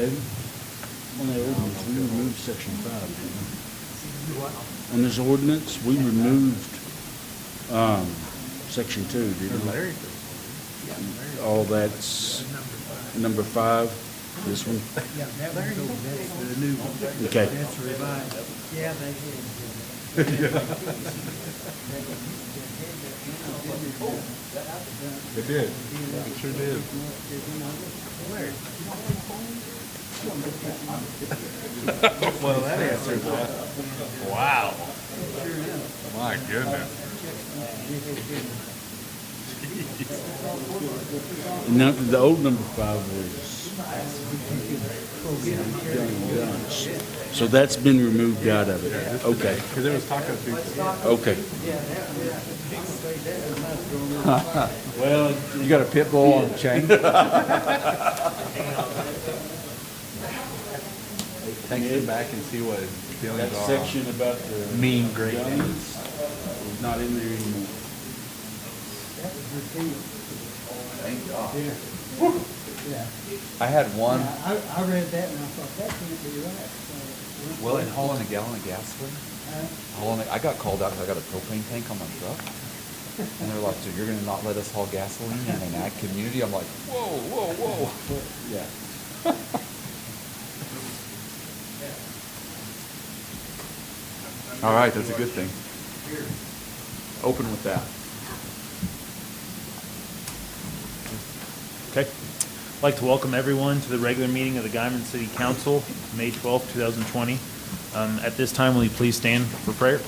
David? On the ordinance, we removed section 5, didn't we? On this ordinance, we removed, section 2, didn't we? All that's number 5, this one? Yeah, that one's over, that's the new one. Okay. That's revised. Yeah, they It did. It sure did. Well, that answers that. Wow. My goodness. No, the old number 5 was guns. So that's been removed out of it. Okay, Because it was taco Tuesday. okay. Well, you got a pit bull on a chain? Thanks for back and see what his That feelings are. section about the Mean great guns things. is not in there anymore. I had one. I read that and I thought, that can't be right. So, Well, in hauling a gallon of gasoline, I got called out because I got a propane tank on my truck. And they're like, so you're going to not let us haul gasoline in an ag community? I'm like, whoa, whoa, whoa. Yeah. All right, that's a good thing. Open with that. Okay. I'd like to welcome everyone to the regular meeting of the Guymon City Council, May 12, 2020. At this time, will you please stand for prayer?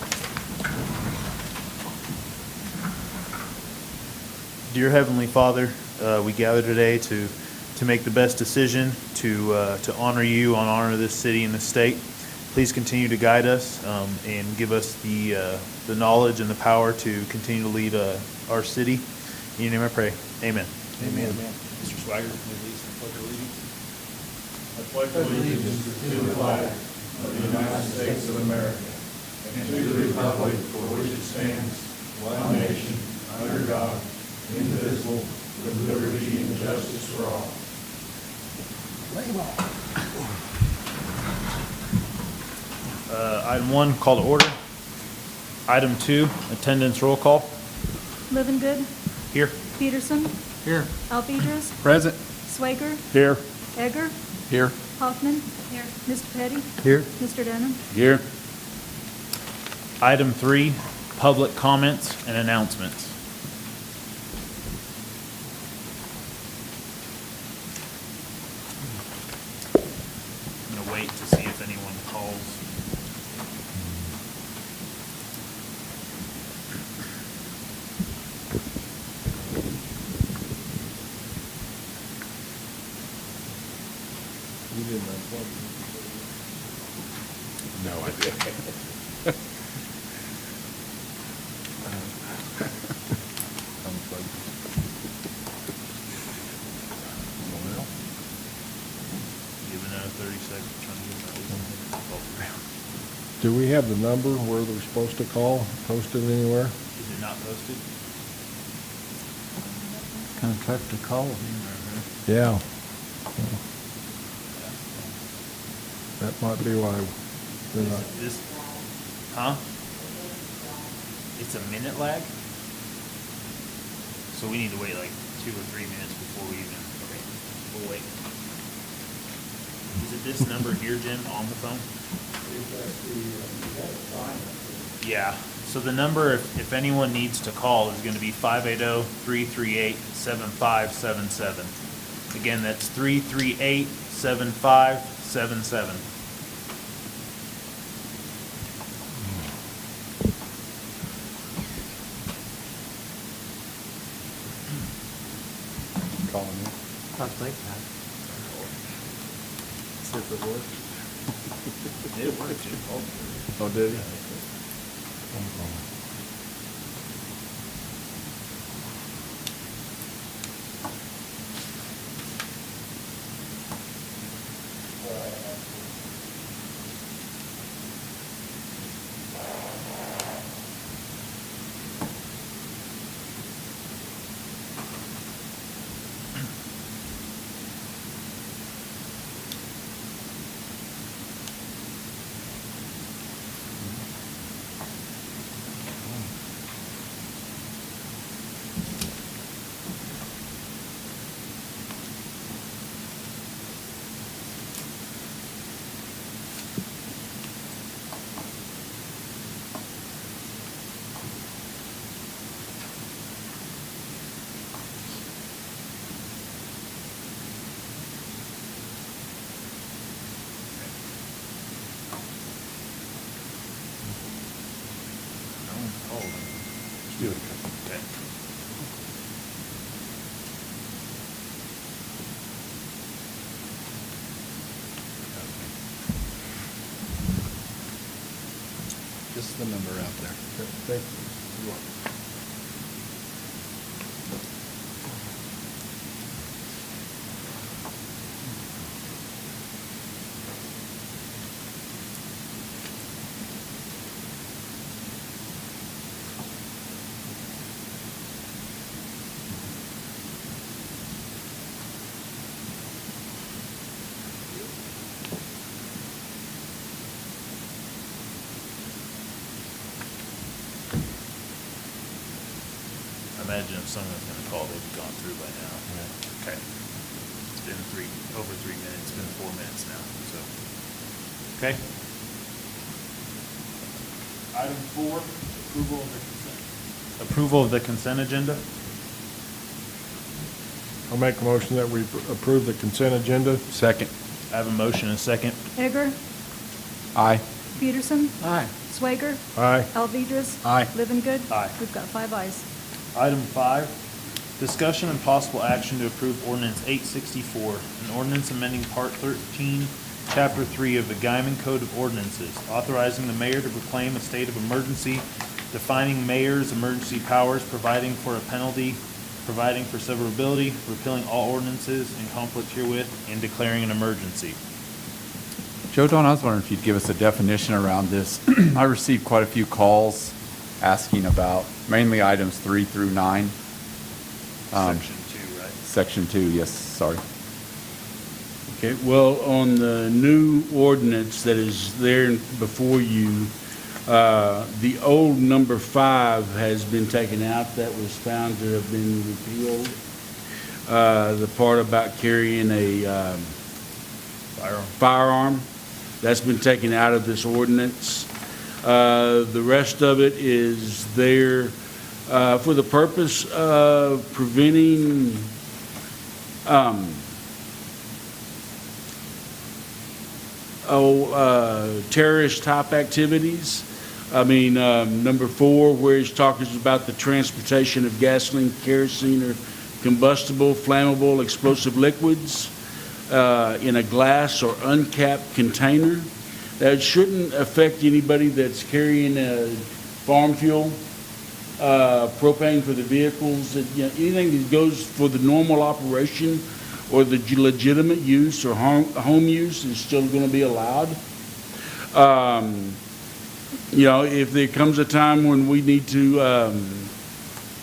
Dear Heavenly Father, we gather today to make the best decision, to honor you, honor this city and this state. Please continue to guide us and give us the knowledge and the power to continue to lead our city. In your name I pray. Amen. Amen. Mr. Swagger, please pledge allegiance. I pledge allegiance to the flag of the United States of America and to the republic for which it stands, one nation, under God, indivisible, with liberty and justice for all. Item 1, call to order. Item 2, attendance roll call. Living Good, Here. Peterson, Here. Alpedras, Present. Swager, Here. Egger, Here. Hoffman. Here. Mr. Petty, Here. Mr. Dunham. Here. Item 3, public comments and announcements. I'm going to wait to see if anyone calls. You didn't unplug it. No, I didn't. Unplugged. Well, Give another 30 seconds. Trying to get that. Do we have the number where they're supposed to call, posted anywhere? Is it not posted? kind of tough to call. Yeah. That might be why they're not. This, huh? It's a minute lag? So we need to wait like 2 or 3 minutes before we even, okay, we'll wait. Is it this number here, Jim, on the phone? Yeah, so the number, if anyone needs to call, is gonna be 580-338-7577. Again, that's 338-7577. calling you. I think that. See if it works. It worked, Jim. Oh, did he? Give it a couple. Okay. Just the number out there. Thank you. I imagine if someone's gonna call, they've gone through by now. Okay. It's been over 3 minutes, it's been 4 minutes now, so. Okay. Item 4, approval of the consent. Approval of the consent agenda. I'll make a motion that we approve the consent agenda. Second. I have a motion and a second. Egger, Aye. Peterson, Aye. Swager, Aye. Alvedras. Aye. Livengood. Aye. We've got 5 ayes. Item 5, discussion and possible action to approve ordinance 864, an ordinance amending part 13, chapter 3 of the Guymon Code of Ordinances, authorizing the mayor to proclaim a state of emergency, defining mayor's emergency powers, providing for a penalty, providing for severability, repealing all ordinances in conflict herewith, and declaring an emergency. Joe Don, I was wondering if you'd give us a definition around this. I received quite a few calls asking about mainly items 3 through 9. Section 2, right? Section 2, yes, sorry. Okay, well, on the new ordinance that is there before you, the old number 5 has been taken out. That was found to have been repealed. The part about carrying a firearm, that's been taken out of this ordinance. The rest of it is there for the purpose of preventing terrorist-type activities. I mean, number 4, where he's talking about the transportation of gasoline, kerosene, or combustible, flammable, explosive liquids in a glass or uncapped container. That shouldn't affect anybody that's carrying farm fuel, propane for the vehicles, anything that goes for the normal operation or the legitimate use or home use is still going to be allowed. If there comes a time when we need to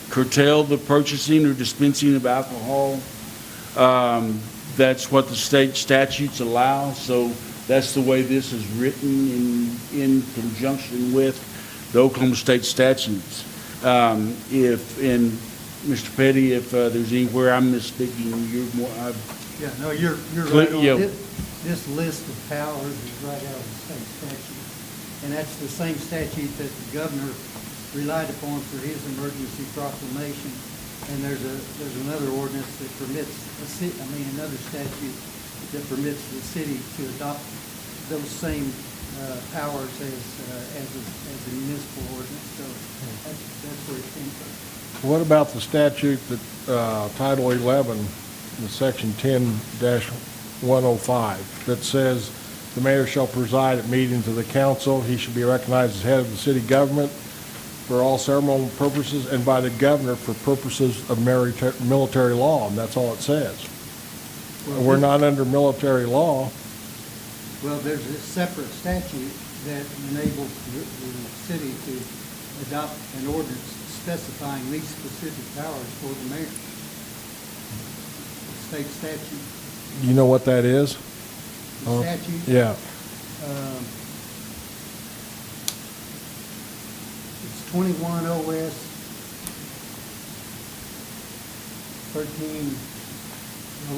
curtail the purchasing or dispensing of alcohol, that's what the state statutes allow. So that's the way this is written in conjunction with the Oklahoma state statutes. Mr. Petty, if there's anywhere I'm misspeaking, you're more, Yeah, no, you're Cle- right on. yeah. This list of powers is right out of the state statute. And that's the same statute that the governor relied upon for his emergency proclamation. And there's another ordinance that permits another statute that permits the city to adopt those same powers as a municipal ordinance. So that's where it came from. What about the statute that, Title 11, the Section 10-105, that says the mayor shall preside at meetings of the council, he should be recognized as head of the city government for all ceremonial purposes, and by the governor for purposes of military law, and that's all it says. Well, We're not under military law. Well, there's a separate statute that enables the city to adopt an ordinance specifying these specific powers for the mayor. State statute. You know what that is? The statute? Yeah. It's 21 OS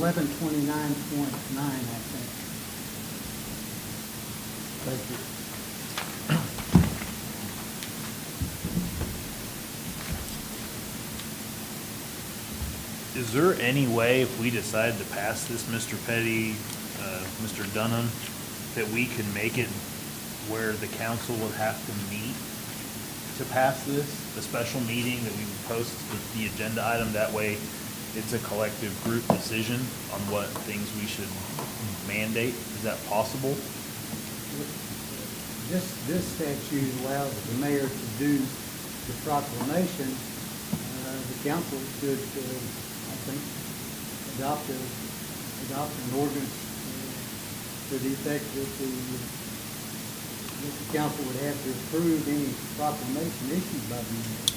1129.9, I think. Thank you. Is there any way, if we decide to pass this, Mr. Petty, Mr. Dunham, that we can make it where the council would have to meet to pass this, the special meeting that we would post the agenda item, that way it's a collective group decision on what things we should mandate. Is that possible? This statute allows the mayor to do the proclamation. The council should, I think, adopt an ordinance to the effect that the council would have to approve any proclamation issued by the mayor.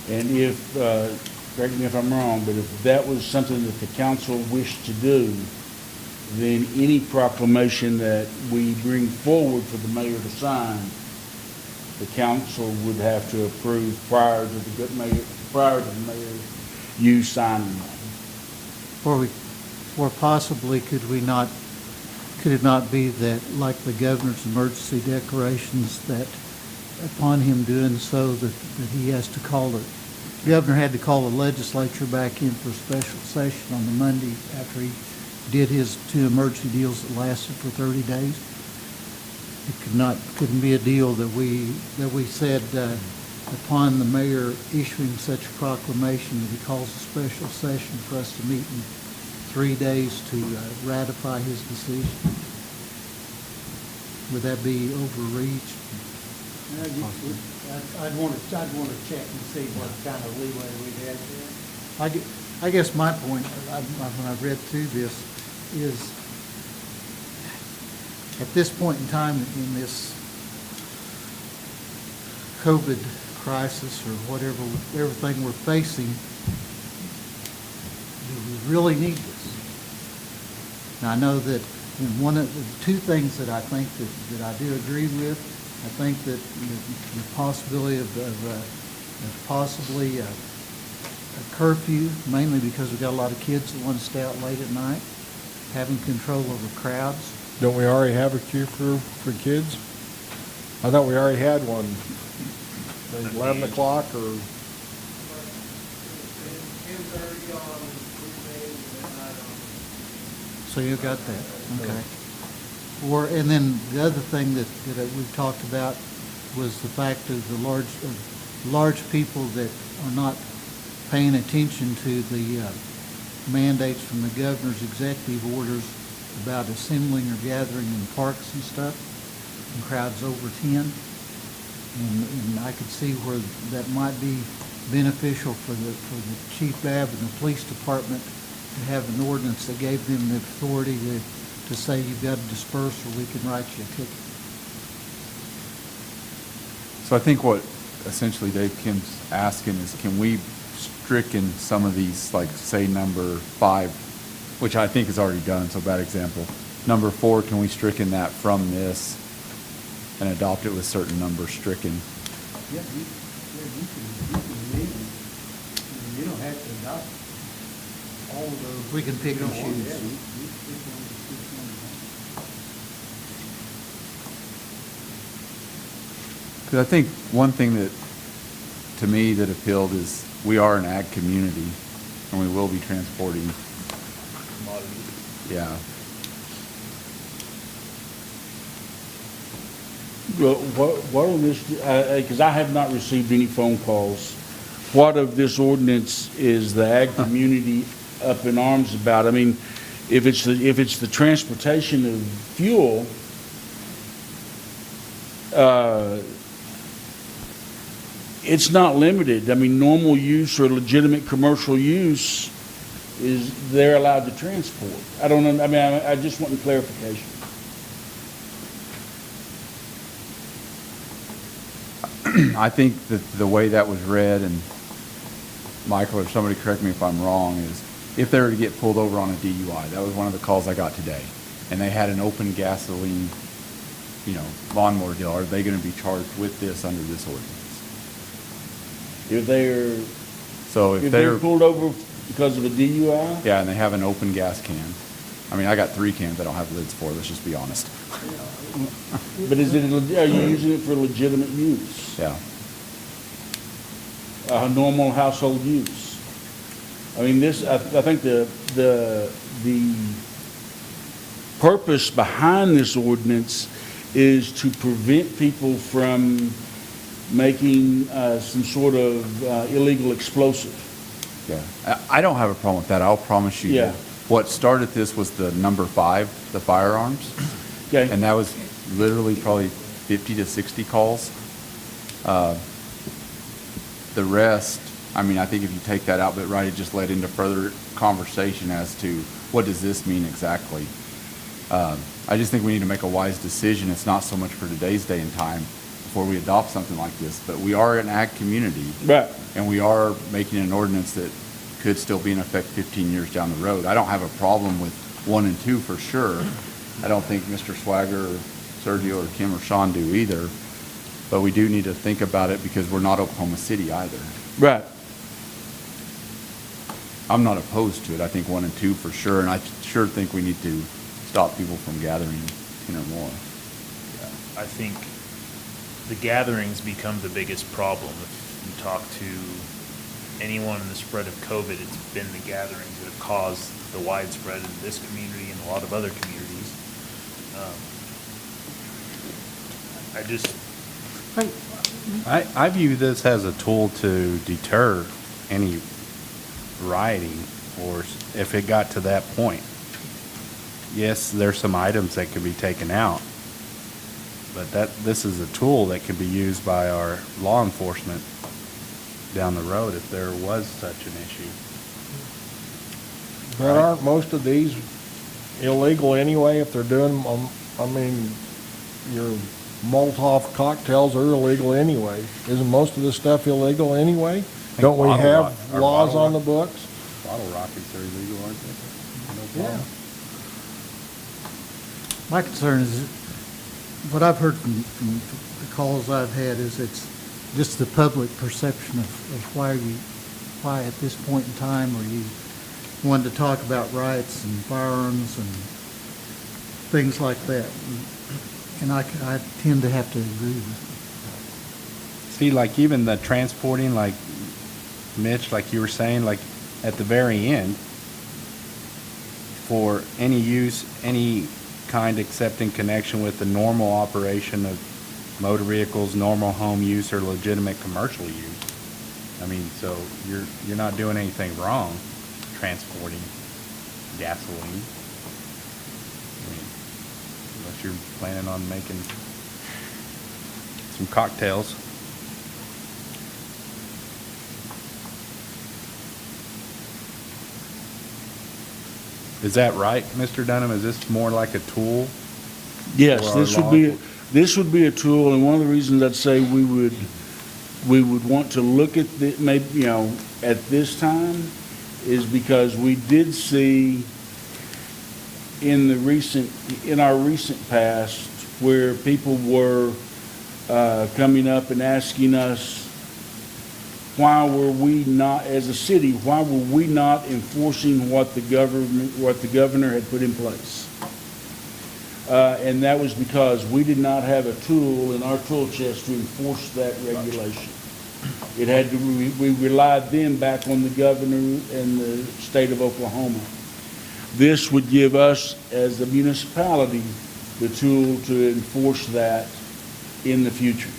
And if, correct me if I'm wrong, but if that was something that the council wished to do, then any proclamation that we bring forward for the mayor to sign, the council would have to approve prior to the mayor, you signing one. Or possibly could it not be that, like the governor's emergency declarations, that upon him doing so, that he has to call the governor had to call the legislature back in for a special session on the Monday after he did his 2 emergency deals that lasted for 30 days. It couldn't be a deal that we said upon the mayor issuing such a proclamation that he calls a special session for us to meet in 3 days to ratify his decision. Would that be overreach? I'd want to check and see what kind of leeway we had there. I guess my point, when I read through this, is at this point in time in this COVID crisis or whatever, everything we're facing, do we really need this? Now, I know that one of the 2 things that I think that I do agree with, I think that the possibility of possibly a curfew, mainly because we've got a lot of kids that want to stay out late at night, having control over crowds. Don't we already have a queue for kids? I thought we already had one. 11 o'clock or? So you got that, okay. And then the other thing that we've talked about was the fact of the large people that are not paying attention to the mandates from the governor's executive orders about assembling or gathering in parks and stuff, and crowds over 10. And I could see where that might be beneficial for the chief bab and the police department to have an ordinance that gave them the authority to say you've got to disperse or we can write you a ticket. So I think what essentially Dave Kim's asking is, can we stricken some of these, like say number 5, which I think is already done, so bad example. Number 4, can we stricken that from this and adopt it with certain numbers stricken? Yeah, you can leave them. You don't have to adopt all of those. We can pick and choose. Because I think one thing that, to me, that appealed is we are an ag community, and we will be transporting. Yeah. Well, what on this, because I have not received any phone calls, what of this ordinance is the ag community up in arms about? I mean, if it's the transportation of fuel, it's not limited. I mean, normal use or legitimate commercial use is they're allowed to transport. I don't know, I mean, I just want clarification. I think that the way that was read, and Michael or somebody correct me if I'm wrong, is if they were to get pulled over on a DUI, that was one of the calls I got today, and they had an open gasoline, lawnmower deal, are they going to be charged with this under this ordinance? If they're pulled over because of a DUI? Yeah, and they have an open gas can. I mean, I got 3 cans I don't have lids for, let's just be honest. But are you using it for legitimate use? Yeah. Normal household use? I mean, I think the purpose behind this ordinance is to prevent people from making some sort of illegal explosive. Yeah, I don't have a problem with that. I'll promise you. Yeah. What started this was the number 5, the firearms. Okay? And that was literally probably 50 to 60 calls. The rest, I mean, I think if you take that out, but right, it just led into further conversation as to what does this mean exactly. I just think we need to make a wise decision. It's not so much for today's day and time before we adopt something like this, but we are an ag community. Right. And we are making an ordinance that could still be in effect 15 years down the road. I don't have a problem with 1 and 2 for sure. I don't think Mr. Swagger or Sergio or Kim or Sean do either. But we do need to think about it because we're not Oklahoma City either. Right. I'm not opposed to it. I think 1 and 2 for sure. And I sure think we need to stop people from gathering 10 or more. I think the gatherings become the biggest problem. If you talk to anyone in the spread of COVID, it's been the gatherings that have caused the widespread in this community and a lot of other communities. I view this as a tool to deter any rioting, or if it got to that point. Yes, there's some items that could be taken out, but this is a tool that could be used by our law enforcement down the road if there was such an issue. But aren't most of these illegal anyway if they're doing, I mean, your Molotov cocktails are illegal anyway. Isn't most of this stuff illegal anyway? Don't we have laws on the books? Bottle rockets are illegal, aren't they? No problem. My concern is, what I've heard from the calls I've had is it's just the public perception of why at this point in time are you wanting to talk about riots and firearms and things like that. And I tend to have to agree with See, like even the transporting, like Mitch, like you were saying, like at the very end, for any use, any kind except in connection with the normal operation of motor vehicles, normal home use, or legitimate commercial use. I mean, so you're not doing anything wrong transporting gasoline. I mean, unless you're planning on making some cocktails. Is that right, Mr. Dunham? Is this more like a tool? Yes, for our this would law be, enforcement? this would be a tool, and one of the reasons I'd say we would want to look at the, maybe, at this time is because we did see in our recent past where people were coming up and asking us, why were we not, as a city, why were we not enforcing what the governor had put in place? And that was because we did not have a tool in our tool chest to enforce that regulation. It had to, we relied then back on the governor and the state of Oklahoma. This would give us, as a municipality, the tool to enforce that in the future.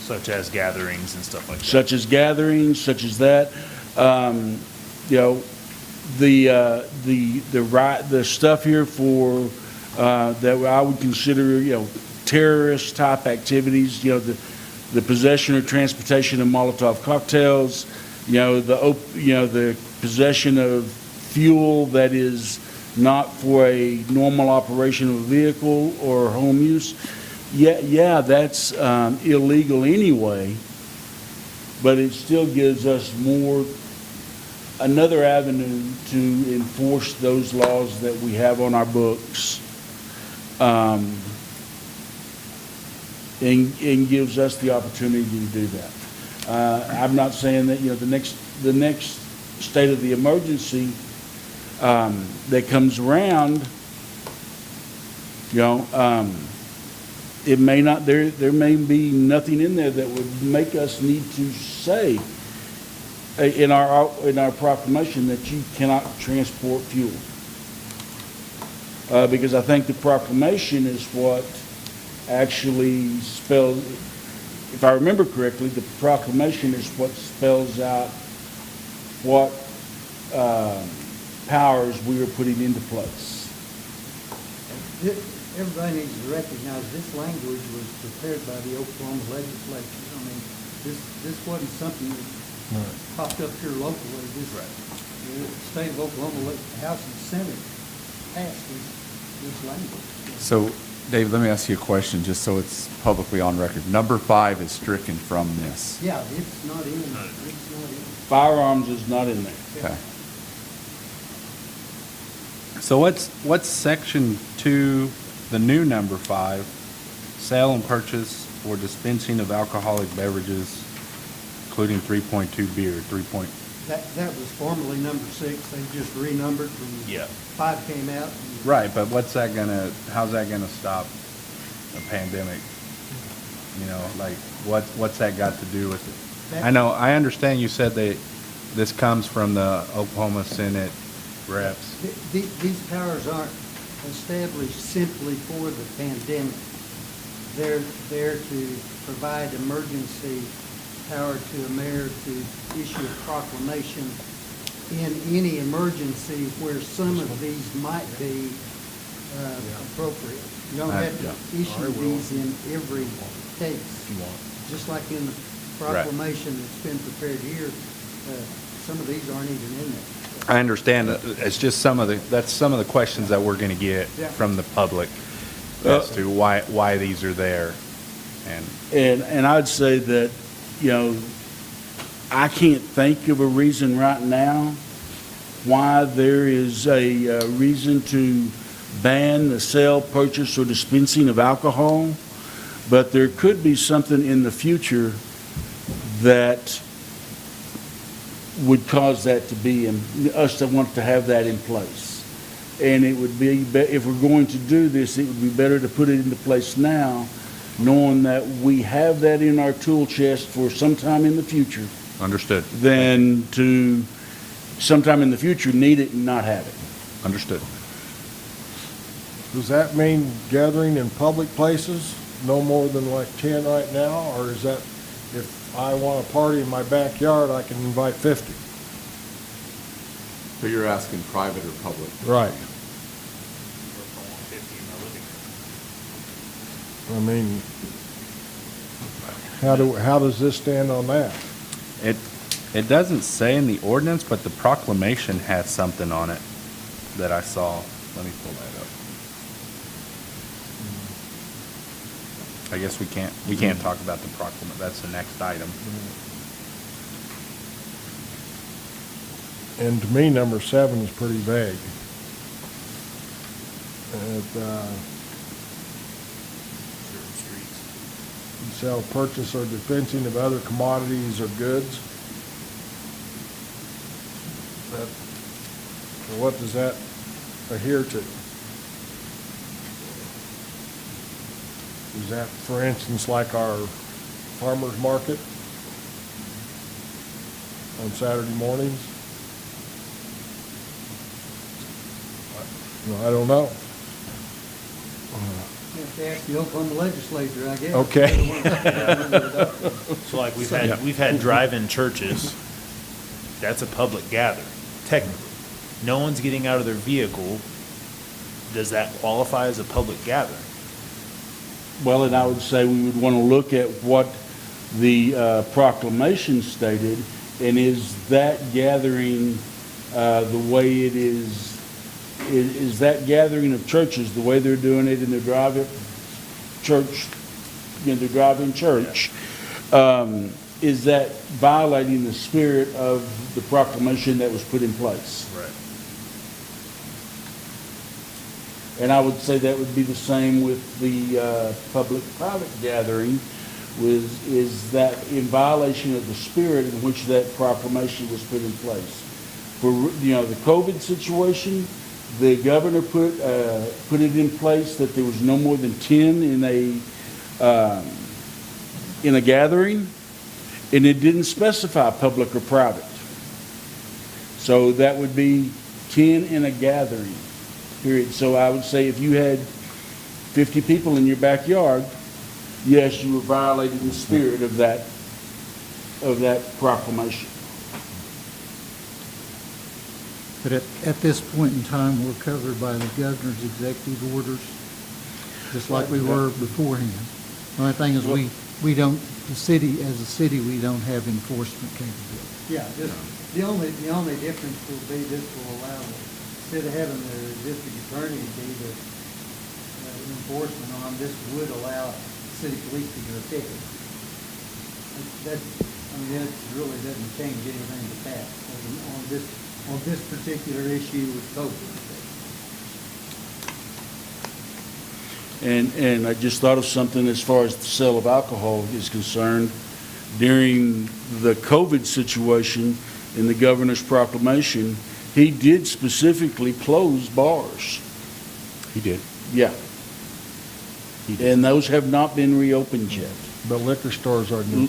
Such as gatherings and stuff like that. Such as gatherings, such as that. The stuff here for that I would consider terrorist type activities. The possession or transportation of Molotov cocktails. The possession of fuel that is not for a normal operation of a vehicle or home use. Yeah, that's illegal anyway, but it still gives us another avenue to enforce those laws that we have on our books, and gives us the opportunity to do that. I'm not saying that the next state of the emergency that comes around, it may not, there may be nothing in there that would make us need to say in our proclamation that you cannot transport fuel. because I think the proclamation is what actually spells, if I remember correctly, the proclamation is what spells out what powers we are putting into place. Everybody needs to recognize this language was prepared by the Oklahoma legislature. I mean, this wasn't something that popped up here locally. The state of Oklahoma, House and Senate passed this language. So, Dave, let me ask you a question, just so it's publicly on record. Number 5 is stricken from this. Yeah, it's not in, it's not in. Firearms is not in there. Okay. So what's section 2, the new number 5, sale and purchase or dispensing of alcoholic beverages, including 3.2 beer, 3. That was formerly number 6. They just renumbered when 5 came out. and- Right, but how's that gonna stop a pandemic? You know, like, what's that got to do with it? I understand you said this comes from the Oklahoma Senate reps. These powers aren't established simply for the pandemic. They're there to provide emergency power to a mayor to issue a proclamation in any emergency where some of these might be appropriate. You don't have to issue these in every case. Just like in the proclamation that's been prepared here, some of these aren't even in there. I understand that. It's just that's some of the questions that we're gonna get from the public as to why these are there. And I'd say that, I can't think of a reason right now why there is a reason to ban the sale, purchase, or dispensing of alcohol, but there could be something in the future that would cause that to be, us to want to have that in place. And it would be, if we're going to do this, it would be better to put it into place now, knowing that we have that in our tool chest for sometime in the future, Understood. than to sometime in the future need it and not have it. Understood. Does that mean gathering in public places, no more than like 10 right now? Or is that, if I want a party in my backyard, I can invite 50? But you're asking private or public? Right. I mean, how does this stand on that? It doesn't say in the ordinance, but the proclamation has something on it that I saw. Let me pull that up. I guess we can't talk about the proclamation. That's the next item. And to me, number 7 is pretty vague. Sell, purchase, or dispensing of other commodities or goods. What does that adhere to? Is that, for instance, like our farmer's market on Saturday mornings? No, I don't know. You have to ask the Oklahoma legislature, I guess. Okay. So like we've had drive-in churches, that's a public gathering, technically. No one's getting out of their vehicle. Does that qualify as a public gathering? Well, and I would say we would want to look at what the proclamation stated, and is that gathering the way it is that gathering of churches the way they're doing it in their drive-in church, is that violating the spirit of the proclamation that was put in place? Right. And I would say that would be the same with the public-private gathering, is that in violation of the spirit in which that proclamation was put in place. For, the COVID situation, the governor put it in place that there was no more than 10 in a gathering, and it didn't specify public or private. So that would be 10 in a gathering. period. So I would say if you had 50 people in your backyard, yes, you were violating the spirit of that proclamation. But at this point in time, we're covered by the governor's executive orders, just like we were beforehand. The only thing is we don't, as a city, we don't have enforcement capability. Yeah, the only difference will be this will allow, instead of having the district attorney do the enforcement on, this would allow city police to do a ticket. That really doesn't change anything but that, on this particular issue with COVID. And I just thought of something as far as the sale of alcohol is concerned. During the COVID situation in the governor's proclamation, he did specifically close bars. He did. Yeah. He did. And those have not been reopened yet. But liquor stores are new.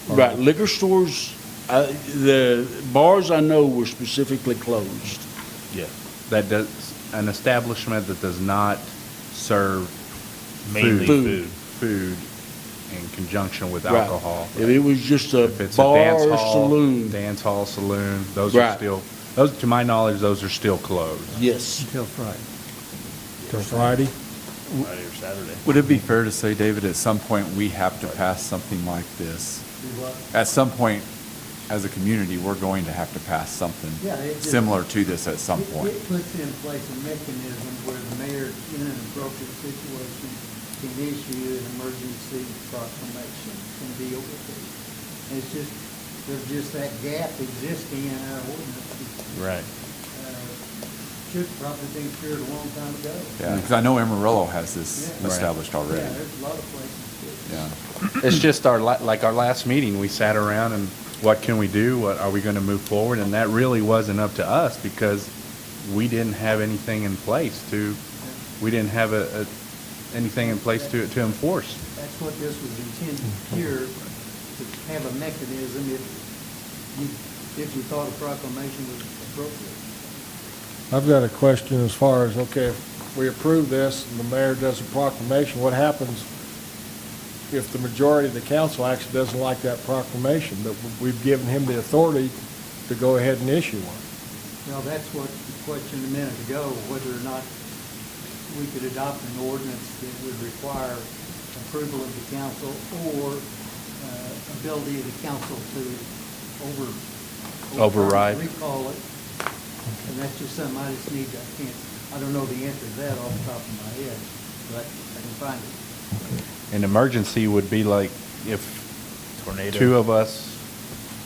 Right, liquor stores, the bars I know were specifically closed. Yeah. That does, an establishment that does not serve Mainly Food. in conjunction with Right. alcohol. If it was just a If it's bar a dance or hall, saloon, dance hall, saloon, those Right. are still, those, to my knowledge, those are still closed. yes. Until Friday. Till Friday. Friday or Saturday. Would it be fair to say, David, at some point, we have to pass something like this? At some point, as a community, we're going to have to pass something Yeah, it just- similar to this at some point. It puts in place a mechanism where the mayor, in an appropriate situation, can issue an emergency proclamation and deal with it. And it's just, there's just that gap existing in our ordinance. Right. Should probably been cured a long time ago. Yeah, because I know Amarillo has this Yeah. established already. Yeah, there's a lot of places too. Yeah. It's just like our last meeting, we sat around and what can we do? What, are we gonna move forward? And that really wasn't up to us because we didn't have anything in place we didn't have anything in place to enforce. That's what this was intended to cure, to have a mechanism if you thought a proclamation was appropriate. I've got a question as far as, okay, if we approve this and the mayor does a proclamation, what happens if the majority of the council actually doesn't like that proclamation, but we've given him the authority to go ahead and issue one? Well, that's what the question a minute ago, whether or not we could adopt an ordinance that would require approval of the council or ability of the council to Override. recall it. And that's just something I just need, I don't know the answer to that off the top of my head, but I can find it. An emergency would be like if Tornado. two of us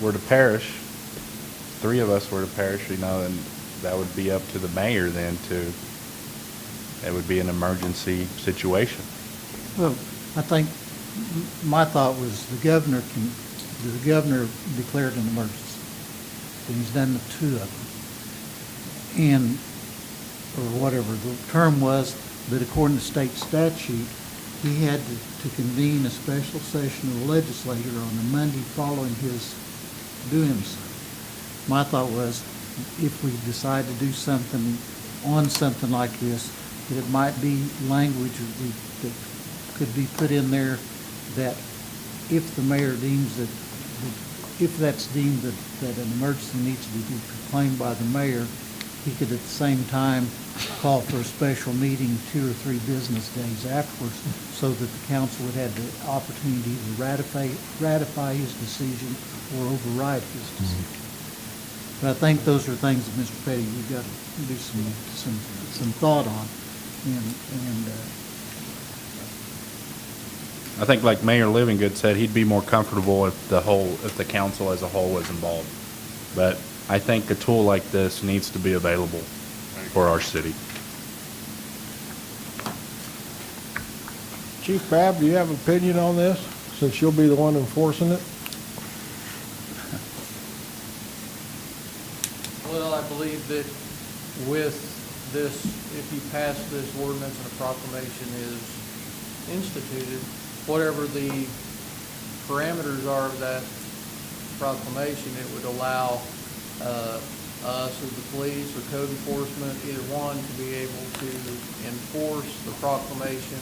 were to perish, three of us were to perish, and that would be up to the mayor then it would be an emergency situation. Well, I think my thought was the governor declared an emergency. And he's done the two of them. And, or whatever the term was, but according to state statute, he had to convene a special session of the legislature on the Monday following his doing so. My thought was, if we decide to do something on something like this, that it might be language that could be put in there that if the mayor deems that, if that's deemed that an emergency needs to be proclaimed by the mayor, he could at the same time call for a special meeting 2 or 3 business days afterwards so that the council would have the opportunity to ratify his decision or override his decision. But I think those are things that, Mr. Petty, you've got to do some thought on. And I think like Mayor Livingood said, he'd be more comfortable if the council as a whole was involved. But I think a tool like this needs to be available for our city. Chief Babb, do you have an opinion on this, since you'll be the one enforcing it? Well, I believe that with this, if you pass this ordinance and a proclamation is instituted, whatever the parameters are of that proclamation, it would allow us as the police or code enforcement, either one, to be able to enforce the proclamation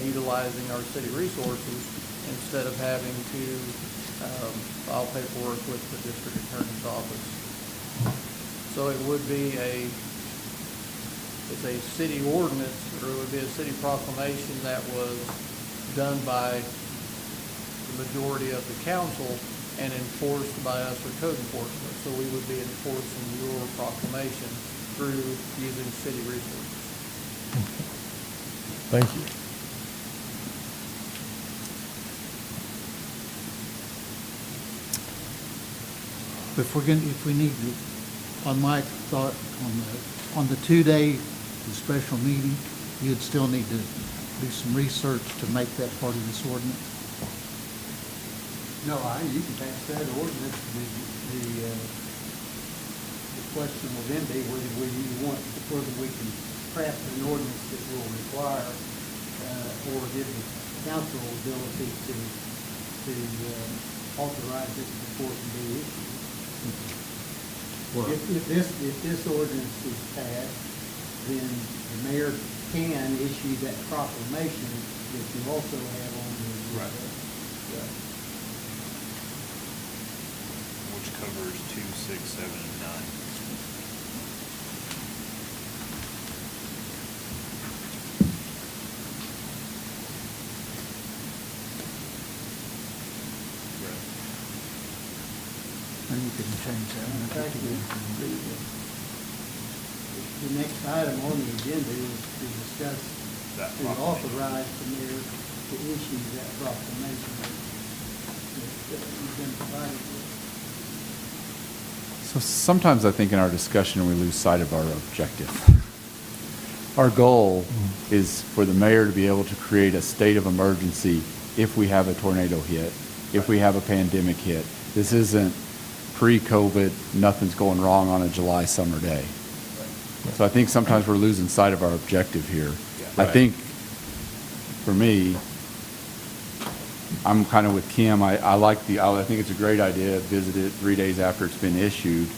utilizing our city resources instead of having to file paperwork with the district attorney's office. So it would be it's a city ordinance, or it would be a city proclamation that was done by the majority of the council and enforced by us or code enforcement. So we would be enforcing your proclamation through using city resources. Thank you. If we need to, on my thought, on the 2-day special meeting, you'd still need to do some research to make that part of this ordinance. No, you can pass that ordinance. The question will then be whether we can craft an ordinance that will require, or give the council ability to authorize it before it can be issued. If this ordinance is passed, then the mayor can issue that proclamation that you also have on the. Right. Which covers 2, 6, 7, and 9. And you can change that. In fact, the next item on the agenda is to discuss, That to proclamation. authorize the mayor to issue that proclamation that you've been provided with. So sometimes I think in our discussion, we lose sight of our objective. Our goal is for the mayor to be able to create a state of emergency if we have a tornado hit, if we have a pandemic hit. This isn't pre-COVID, nothing's going wrong on a July summer day. So I think sometimes we're losing sight of our objective here. I think, for me, I'm kind of with Kim. I think it's a great idea to visit it 3 days after it's been issued,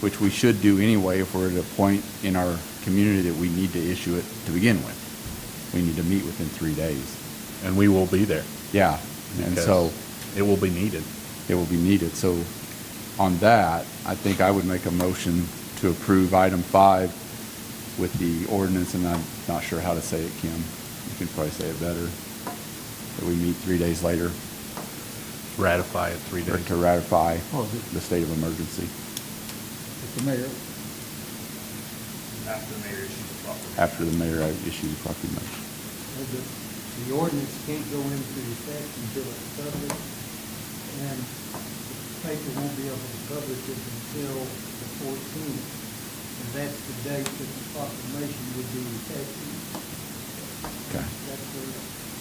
which we should do anyway if we're at a point in our community that we need to issue it to begin with. We need to meet within 3 days. And we will be there. Yeah, and so It will be needed. it will be needed. So on that, I think I would make a motion to approve item 5 with the ordinance, and I'm not sure how to say it, Kim. You can probably say it better. That we meet 3 days later Ratify it 3 days. to ratify Oh, the state of emergency If the mayor, After the mayor issues the proclamation. after the mayor issues the proclamation. The ordinance can't go into effect until it's published, and the paper won't be able to publish it until the 14th. And that's the date that the proclamation would be effective. Okay. That's the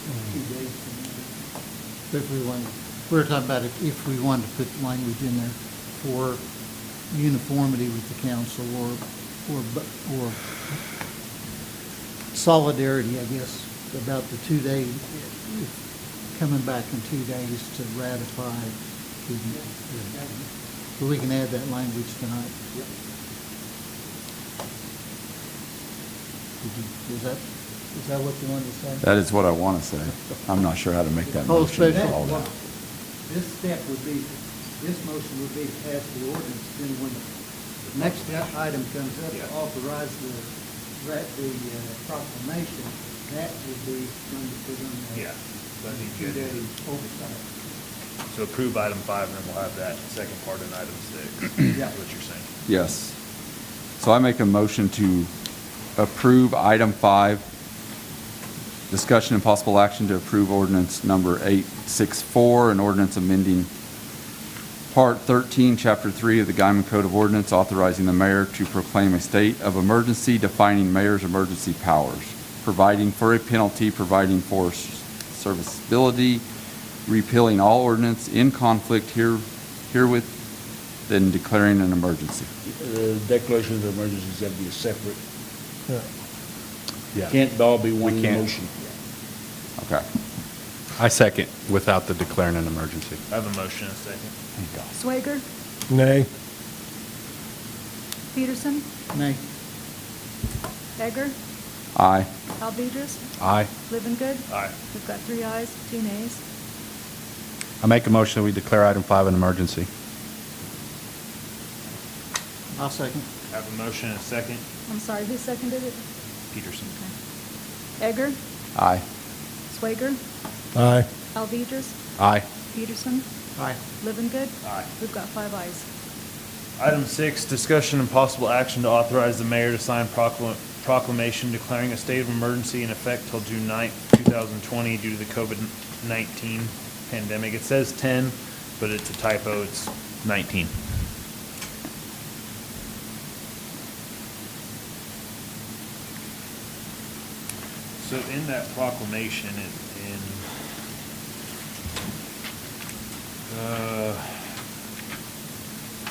2 days from now. if we want, we were talking about if we wanted to put language in there for uniformity with the council or solidarity, I guess, about the 2 days, coming back in 2 days to ratify. So we can add that language tonight. Is that what you wanted to say? That is what I want to say. I'm not sure how to make that Oh, motion. special. all that. This step would be, this motion would be to pass the ordinance, then when the next item comes up to authorize the proclamation, that would be when you put on the Yeah, that'd be 2 good. day oversight. So approve item 5, and then we'll have that second part in item 6. Yeah. That's what you're saying. Yes. So I make a motion to approve item 5, discussion and possible action to approve ordinance number 864, an ordinance amending Part 13, Chapter 3 of the Guymon Code of Ordinance, authorizing the mayor to proclaim a state of emergency, defining mayor's emergency powers, providing for a penalty, providing for serviceability, repealing all ordinance in conflict herewith, then declaring an emergency. The declaration of emergency is going to be a separate, Yeah. can't all be one can't. motion. Okay. I second without the declaring an emergency. I have a motion and a second. Swager, Nay. Peterson, Nay. Egger, Aye. Alvedras, Aye. Livengood. Aye. We've got 3 ayes, 2 nays. I make a motion that we declare item 5 an emergency. I'll second. I have a motion and a second. I'm sorry, who seconded it? Peterson. Egger, Aye. Swager, Aye. Alvedras, Aye. Peterson, Aye. Livengood. Aye. We've got 5 ayes. Item 6, discussion and possible action to authorize the mayor to sign proclamation declaring a state of emergency in effect till June 9th, 2020 due to the COVID-19 pandemic. It says 10, but it's a typo. It's 19. So in that proclamation, it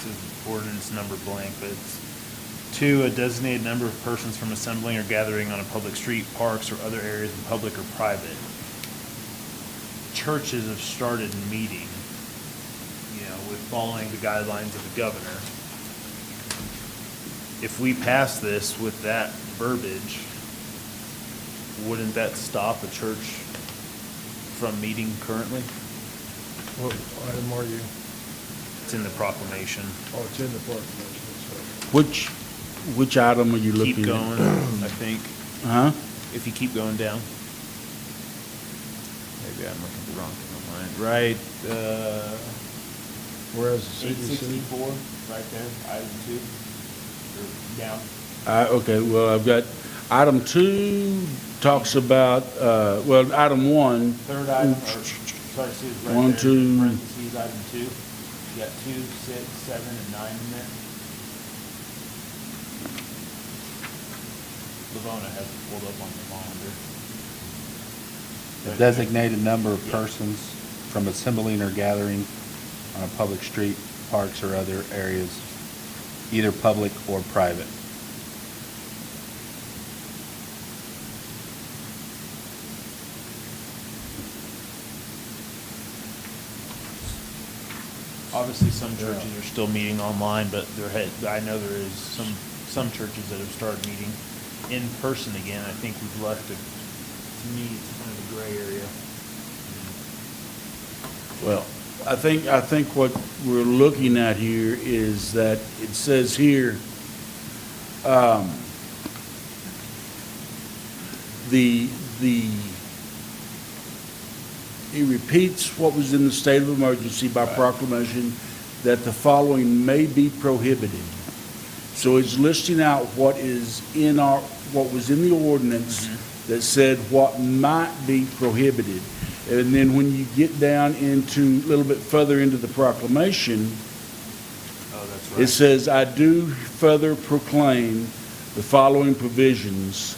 says ordinance number blank, but it's 2, a designated number of persons from assembling or gathering on a public street, parks, or other areas in public or private. Churches have started meeting, with following the guidelines of the governor. If we pass this with that verbiage, wouldn't that stop a church from meeting currently? What item are you? It's in the proclamation. Oh, it's in the proclamation. Which item are you looking at? Keep going, I think. Huh? If you keep going down. Maybe I'm looking at the wrong thing on mine. Right, Whereas the city said. 864, right there, item 2, or down. Okay, well, I've got, item 2 talks about, item 1. Third item, or, sorry, see, it's right 1, there, 2. parentheses, item 2. You got 2, 6, 7, and 9 in there. Lavona has it pulled up on the monitor. A designated number of persons from assembling or gathering on a public street, parks, or other areas, either public or private. Obviously, some churches are still meeting online, but I know there is some churches that have started meeting in person again. I think we've left it, to me, it's kind of a gray area. Well, I think what we're looking at here is that it says here, it repeats what was in the state of emergency by proclamation, that the following may be prohibited. So it's listing out what was in the ordinance that said what might be prohibited. And then when you get down into, a little bit further into the proclamation, Oh, that's right. it says, I do further proclaim the following provisions.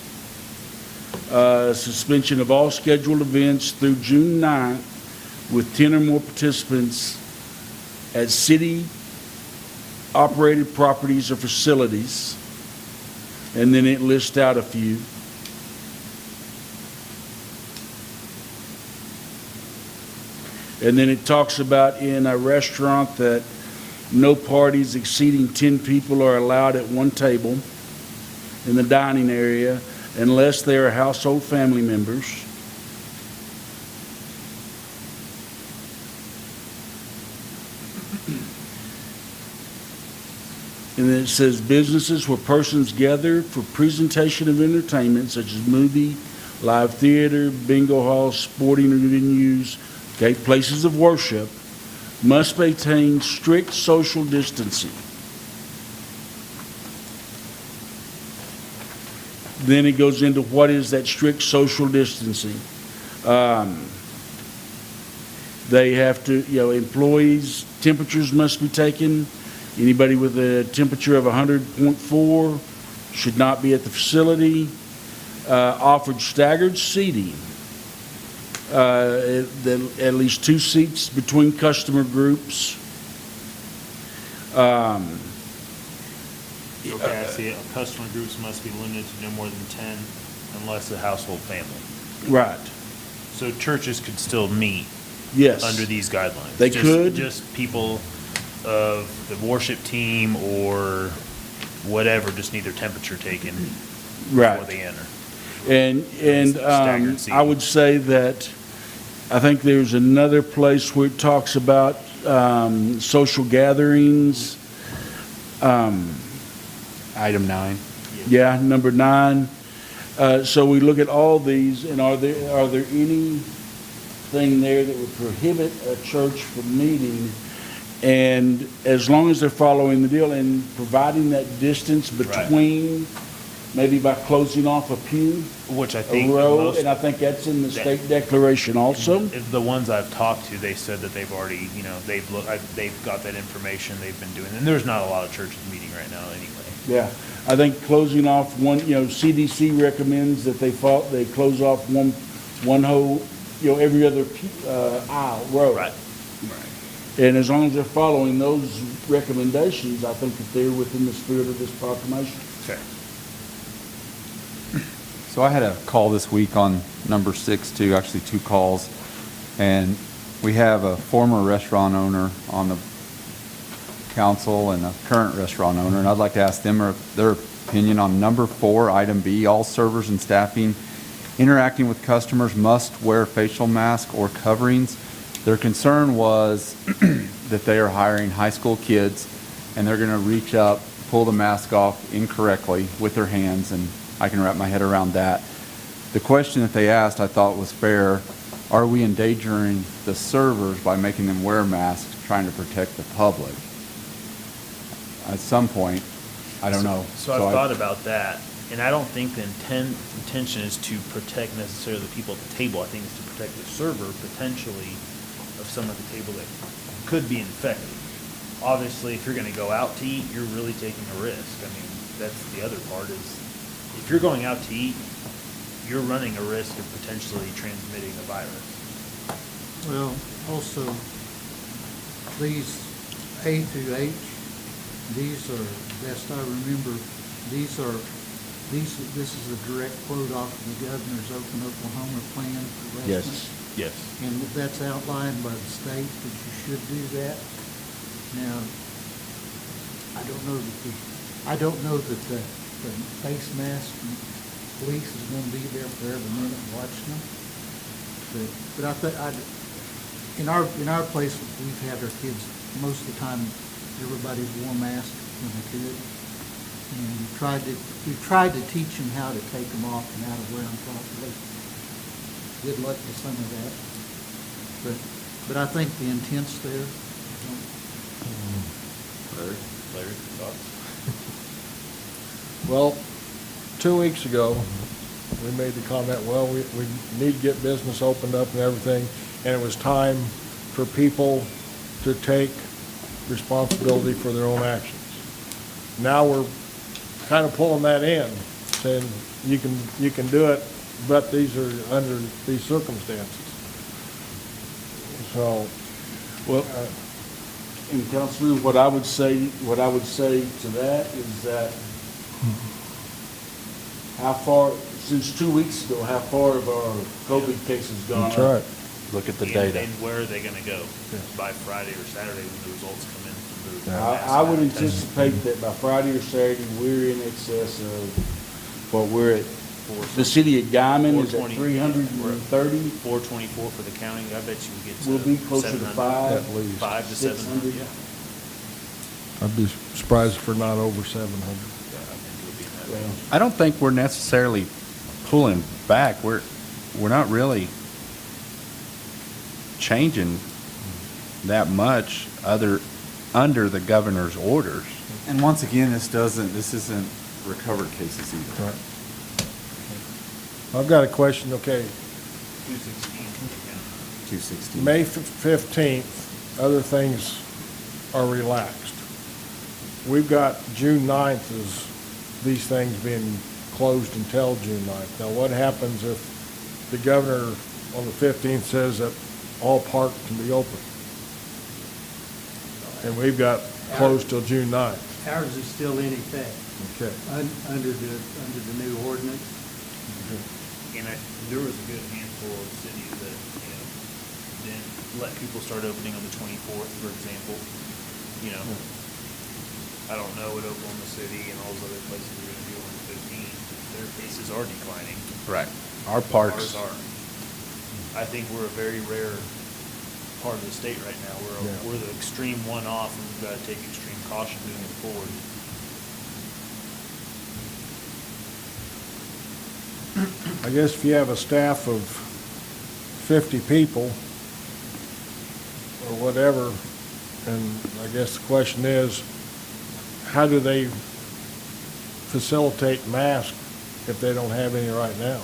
Suspension of all scheduled events through June 9th with 10 or more participants at city-operated properties or facilities. And then it lists out a few. And then it talks about in a restaurant that no parties exceeding 10 people are allowed at one table in the dining area unless they are household family members. And then it says businesses where persons gather for presentation of entertainment such as movie, live theater, bingo halls, sporting venues, okay, places of worship, must maintain strict social distancing. Then it goes into what is that strict social distancing. They have to, employees' temperatures must be taken. Anybody with a temperature of 100.4 should not be at the facility. Offered staggered seating. At least 2 seats between customer groups. Okay, I see it. Customer groups must be limited to no more than 10 unless a household family. Right. So churches could still meet Yes. under these guidelines. They could. Just people of the worship team or whatever, just need their temperature taken Right. before they enter. And Staggered I seating. would say that, I think there's another place where it talks about social gatherings. Item 9. Yeah, number 9. So we look at all these, and are there anything there that would prohibit a church from meeting? And as long as they're following the deal and providing that distance between, maybe by closing off a pew, Which I a think row, most, and I think that's in the state declaration also. the ones I've talked to, they said that they've already, they've got that information, they've been doing, and there's not a lot of churches meeting right now anyway. Yeah, I think closing off one, CDC recommends that they close off one whole, every other aisle, row. Right. And as long as they're following those recommendations, I think that they're within the spirit of this proclamation. Okay. So I had a call this week on number 6 too, actually 2 calls. And we have a former restaurant owner on the council and a current restaurant owner. And I'd like to ask them their opinion on number 4, item B, all servers and staffing interacting with customers must wear facial mask or coverings. Their concern was that they are hiring high school kids and they're going to reach up, pull the mask off incorrectly with their hands, and I can wrap my head around that. The question that they asked I thought was fair. Are we endangering the servers by making them wear masks, trying to protect the public? At some point, I don't know. So I've thought about that, and I don't think the intention is to protect necessarily the people at the table. I think it's to protect the server potentially of someone at the table that could be infected. Obviously, if you're going to go out to eat, you're really taking a risk. I mean, that's the other part is if you're going out to eat, you're running a risk of potentially transmitting the virus. Well, also, these A through H, these are, best I remember, this is a direct quote off of the governor's Open Oklahoma plan for restaurants. Yes. And that's outlined by the state that you should do that. Now, I don't know that the face mask and police is gonna be there for every minute watching them. But in our place, we've had our kids, most of the time, everybody wore masks when they could. And we've tried to teach them how to take them off and how to wear them properly. Good luck with some of that. But I think the intent's there. Larry, thoughts? Well, 2 weeks ago, we made the comment, well, we need to get business opened up and everything, and it was time for people to take responsibility for their own actions. Now we're kind of pulling that in, saying you can do it, but these are under these circumstances. So, Well, and Councilman, what I would say to that is that how far, since 2 weeks ago, how far have our COVID cases gone? that's right. Look at the And- data. And where are they gonna go? By Friday or Saturday when the results come in from the I would anticipate that by Friday or Saturday, we're in excess of, well, we're at, the city of Guymon is at 420. 330. 424 for the county. I bet you would get to We'll be closer to 700. 5. At least. 5 to 700, 600. yeah. I'd be surprised if we're not over 700. Yeah, I think it would be in that range. I don't think we're necessarily pulling back. We're not really changing that much under the governor's orders. And once again, this isn't recovered cases either. Right. I've got a question, okay. 216 for the county. 216. May 15th, other things are relaxed. We've got June 9th as these things being closed until June 9th. Now, what happens if the governor on the 15th says that all parks can be open? And we've got closed till June 9th. Ours is still in effect, Okay. under the new ordinance. And there was a good handful of cities that, didn't let people start opening on the 24th, for example, I don't know what Oklahoma City and all those other places are gonna do on the 15th. Their cases are declining. Right. Our Ours parks, are. I think we're a very rare part of the state right now. Yeah. We're the extreme one-off, and we've got to take extreme caution moving forward. I guess if you have a staff of 50 people or whatever, and I guess the question is, how do they facilitate masks if they don't have any right now?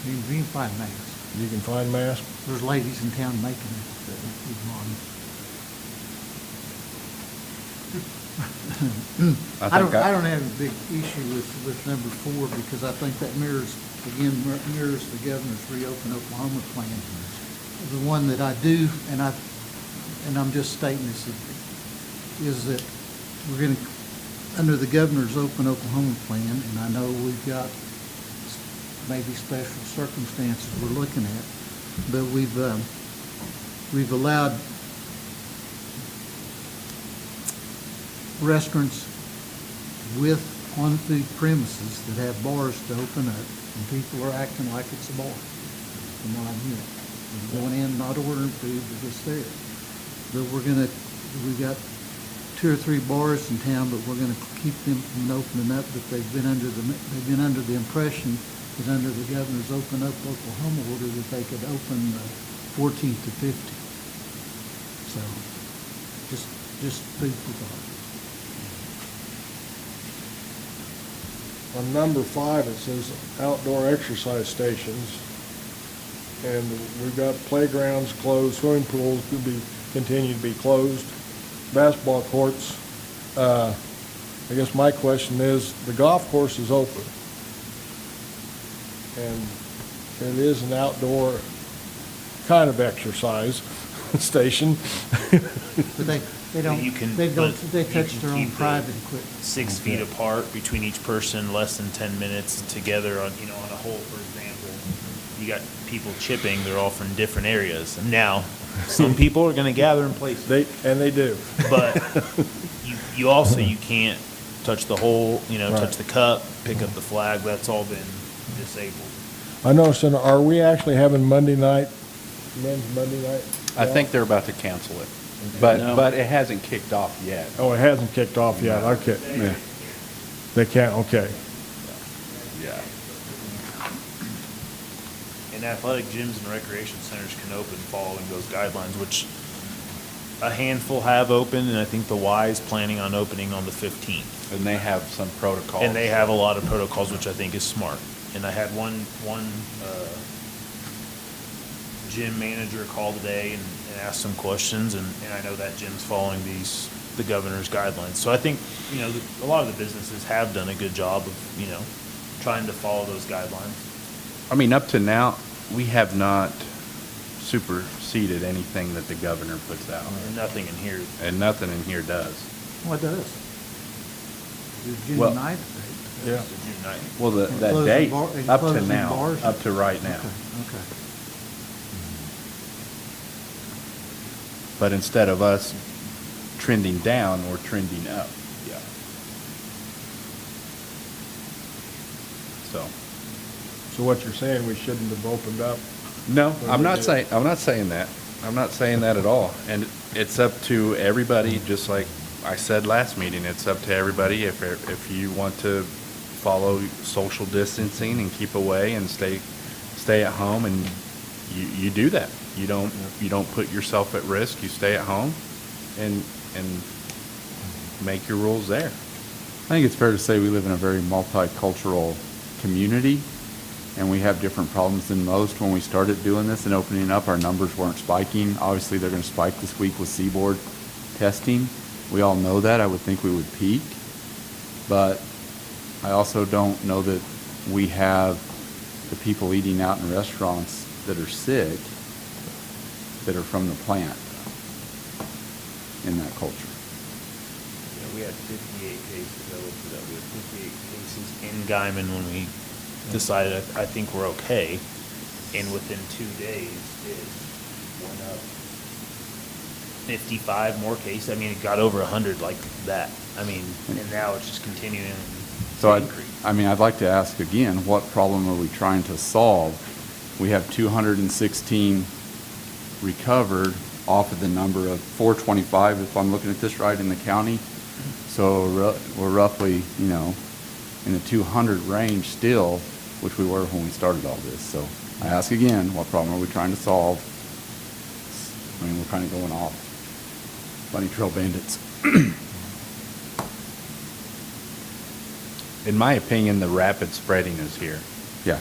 You can find masks. You can find masks? There's ladies in town making it. Guymon. I don't have a big issue with number 4 because I think that mirrors the governor's reopen Oklahoma plan. The one that I do, and I'm just stating this, is that we're going to, under the governor's open Oklahoma plan, and I know we've got maybe special circumstances we're looking at, but we've allowed restaurants with on-food premises that have bars to open up, and people are acting like it's a bar, from what I'm hearing. They're going in, not ordering food, but just there. But we've got 2 or 3 bars in town, but we're gonna keep them from opening up, but they've been under the impression that under the governor's Open Up Oklahoma order that they could open 14th to 50. So, just food for thought. On number 5, it says outdoor exercise stations, and we've got playgrounds closed, swimming pools could continue to be closed, basketball courts. I guess my question is, the golf course is open, and it is an outdoor kind of exercise station. But they don't, You can- they you touch can their own keep the private equipment. 6 feet apart between each person, less than 10 minutes together on a hole, for example. You got people chipping, they're all from different areas. Now, some people are gonna gather in places, They do. but you can't touch the hole, touch the cup, pick up the flag, that's all been disabled. I noticed, are we actually having Monday night, men's Monday night? I think they're about to cancel it. But it hasn't kicked off yet. Oh, it hasn't kicked off yet, okay. Yeah. They can't, okay. Yeah. And athletic gyms and recreation centers can open following those guidelines, which a handful have opened, and I think the Y is planning on opening on the 15th. And they have some protocols. And they have a lot of protocols, which I think is smart. And I had one gym manager call today and ask some questions, and I know that gym's following the governor's guidelines. So I think, a lot of the businesses have done a good job of, trying to follow those guidelines. I mean, up to now, we have not superseded anything that the governor puts out. And nothing in here. And nothing in here does. What does? The June Well- 9th date. Yeah. It's the June 9th. Well, that Closing date, up to closing now, bars? up to right now. Okay. But instead of us trending down, we're trending up. Yeah. So, So what you're saying, we shouldn't have opened up? no, Well, I'm we not did. saying, I'm not saying that. I'm not saying that at all. And it's up to everybody, just like I said last meeting, it's up to everybody. If you want to follow social distancing and keep away and stay at home, and you do that. You don't put yourself at risk. You stay at home and make your rules there. I think it's fair to say we live in a very multicultural community, and we have different problems than most. When we started doing this and opening up, our numbers weren't spiking. Obviously, they're going to spike this week with seaboard testing. We all know that. I would think we would peak. But I also don't know that we have the people eating out in restaurants that are sick that are from the plant in that culture. We had 58 cases. I looked it up. We had 58 cases in Guymon when we decided, I think we're okay. And within 2 days, it went up 55 more cases. I mean, it got over 100 like that. I mean, and now it's just continuing So to increase. I'd like to ask again, what problem are we trying to solve? We have 216 recovered off of the number of 425, if I'm looking at this right, in the county. So we're roughly, in the 200 range still, which we were when we started all this. So I ask again, what problem are we trying to solve? I mean, we're kind of going off bunny trail bandits. In my opinion, the rapid spreading is here, Yeah,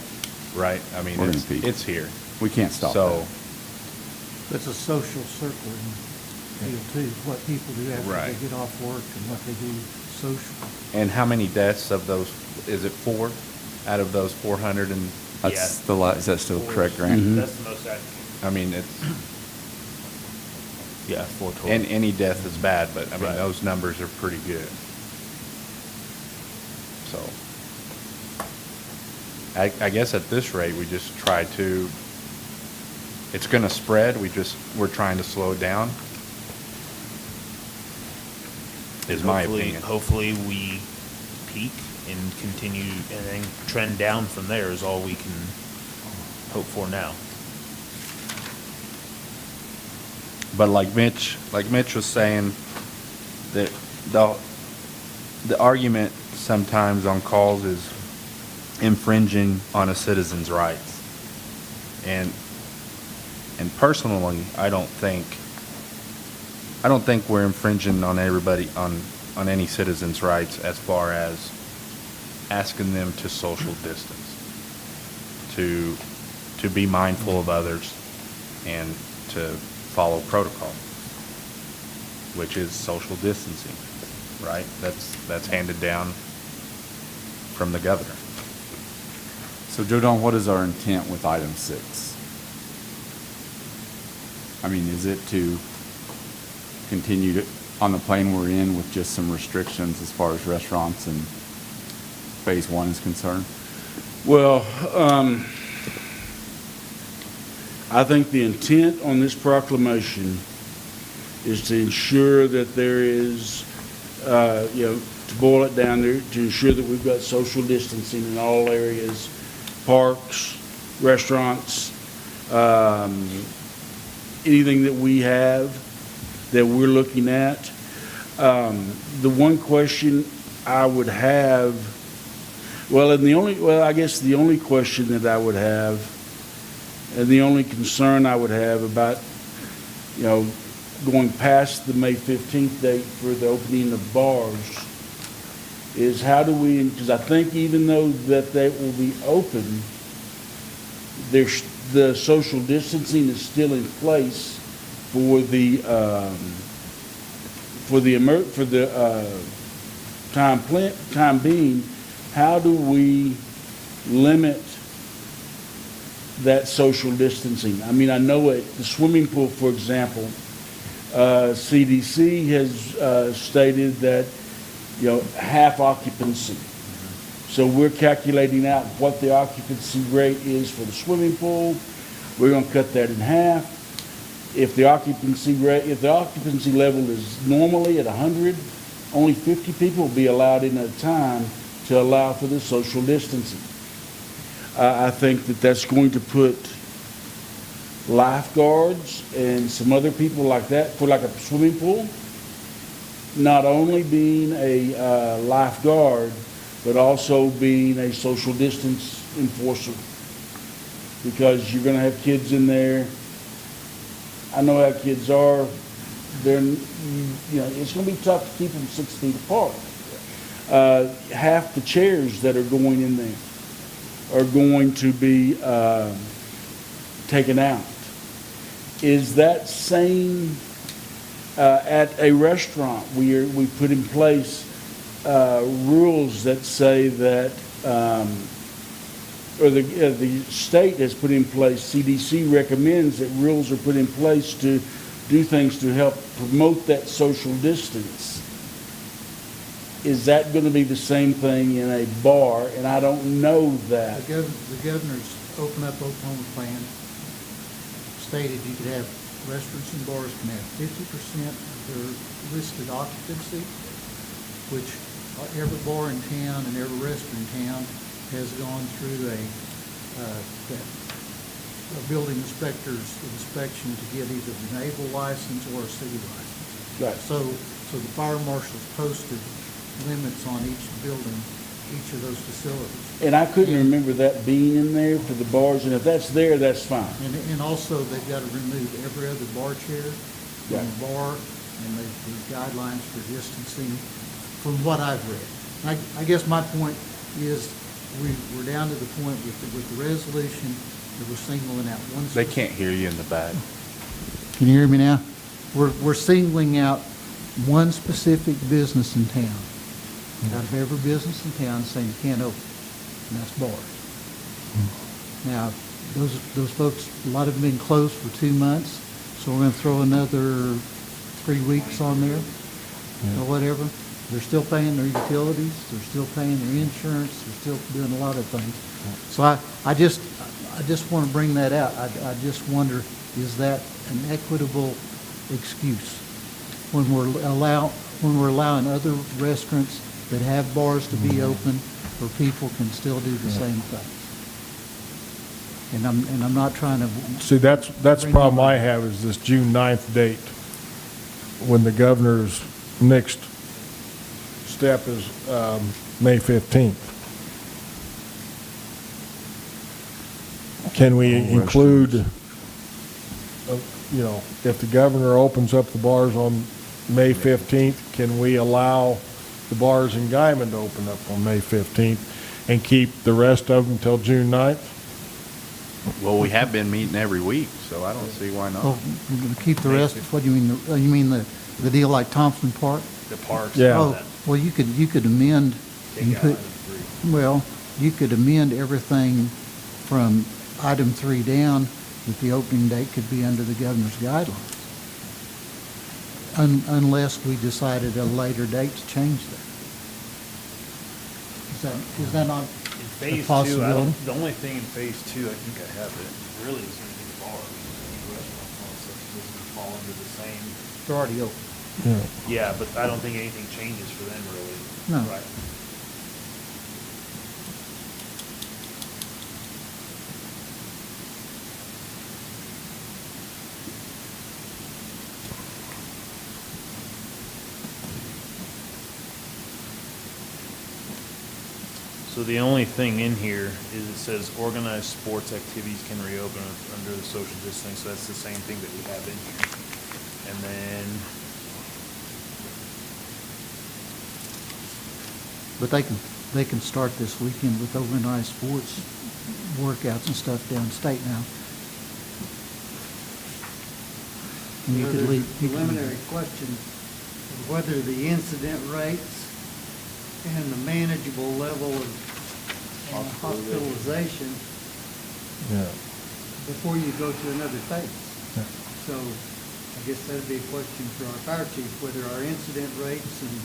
right? I mean, We're gonna it's, peak. it's here. we can't stop So, that. It's a social circling deal too, what people do after Right. they get off work and what they do social. and how many deaths of those, is it 4 out of those 400 and, That's is that still correct, Grant? Mhm. That's the most accurate. I mean, it's, Yeah, 412. and any death is bad, but I mean, Right. those numbers are pretty good. So, I guess at this rate, we just try to, it's gonna spread, we're trying to slow it down, is my opinion. Hopefully we peak and continue and then trend down from there is all we can hope for now. But like Mitch was saying, that the argument sometimes on calls is infringing on a citizen's rights. And personally, I don't think we're infringing on on any citizen's rights as far as asking them to social distance, to be mindful of others and to follow protocol, which is social distancing, right? That's handed down from the governor. So Joe Don, what is our intent with item 6? I mean, is it to continue on the plane we're in with just some restrictions as far as restaurants and phase 1 is concerned? Well, I think the intent on this proclamation is to ensure that there is, to boil it down there, to ensure that we've got social distancing in all areas, parks, restaurants, anything that we have that we're looking at. The one question I would have, I guess the only question that I would have, and the only concern I would have about, going past the May 15th date for the opening of bars is how do we, because I think even though that they will be open, the social distancing is still in place for the time being. How do we limit that social distancing? I mean, I know at the swimming pool, for example, CDC has stated that, half occupancy. So we're calculating out what the occupancy rate is for the swimming pool. We're going to cut that in half. If the occupancy level is normally at 100, only 50 people will be allowed in at a time to allow for the social distancing. I think that that's going to put lifeguards and some other people like that for like a swimming pool, not only being a lifeguard, but also being a social distance enforcer, because you're going to have kids in there. I know how kids are. It's going to be tough to keep them 6 feet apart. Half the chairs that are going in there are going to be taken out. Is that same at a restaurant? We put in place rules that say that, or the state has put in place, CDC recommends that rules are put in place to do things to help promote that social distance. Is that going to be the same thing in a bar? And I don't know that. The governor's Open Up Oklahoma plan stated you could have restaurants and bars can have 50% of their listed occupancy, which every bar in town and every restaurant in town has gone through a building inspector's inspection to get either the naval license or a city license. Right. So the fire marshal's posted limits on each building, each of those facilities. And I couldn't remember that being in there for the bars, and if that's there, that's fine. And also, they've got to remove every other bar chair from Right. the bar, and the guidelines for distancing, from what I've read. I guess my point is, we're down to the point with the resolution that we're singling out one. They can't hear you in the back. Can you hear me now? We're singling out one specific business in town, out of every business in town, saying you can't open, and that's bars. Now, those folks, a lot of them been closed for 2 months, so we're gonna throw another 3 weeks on there, or whatever. They're still paying their utilities, they're still paying their insurance, they're still doing a lot of things. So I just want to bring that out. I just wonder, is that an equitable excuse when we're allowing other restaurants that have bars to be open where people can still do the same thing? And I'm not trying to. See, that's the problem I have, is this June 9th date, when the governor's next step is May 15th. Can we include, if the governor opens up the bars on May 15th, can we allow the bars in Guymon to open up on May 15th and keep the rest of them till June 9th? Well, we have been meeting every week, so I don't see why not. Oh, we're going to keep the rest. What do you mean? You mean the deal like Thompson Park? The parks. Yeah. Oh, well, you could amend and put, well, you could amend everything from item 3 down, that the opening date could be under the governor's guidelines. Unless we decided at a later date to change that. Is that not In phase a 2, possibility? the only thing in phase 2, I think I have it, really is going to be the bars. Restaurants and all that stuff is going to fall under the same. It's already open. Yeah, but I don't think anything changes for them really. No. Right. So the only thing in here is it says organized sports activities can reopen under the social distancing, so that's the same thing that we have in here. And then, But they can start this weekend with organized sports workouts and stuff downstate now. And you could leave. Preliminary question of whether the incident rates and the manageable level of hospitalization Yeah. before you go to another phase. So I guess that'd be a question for our fire chief, whether our incident rates and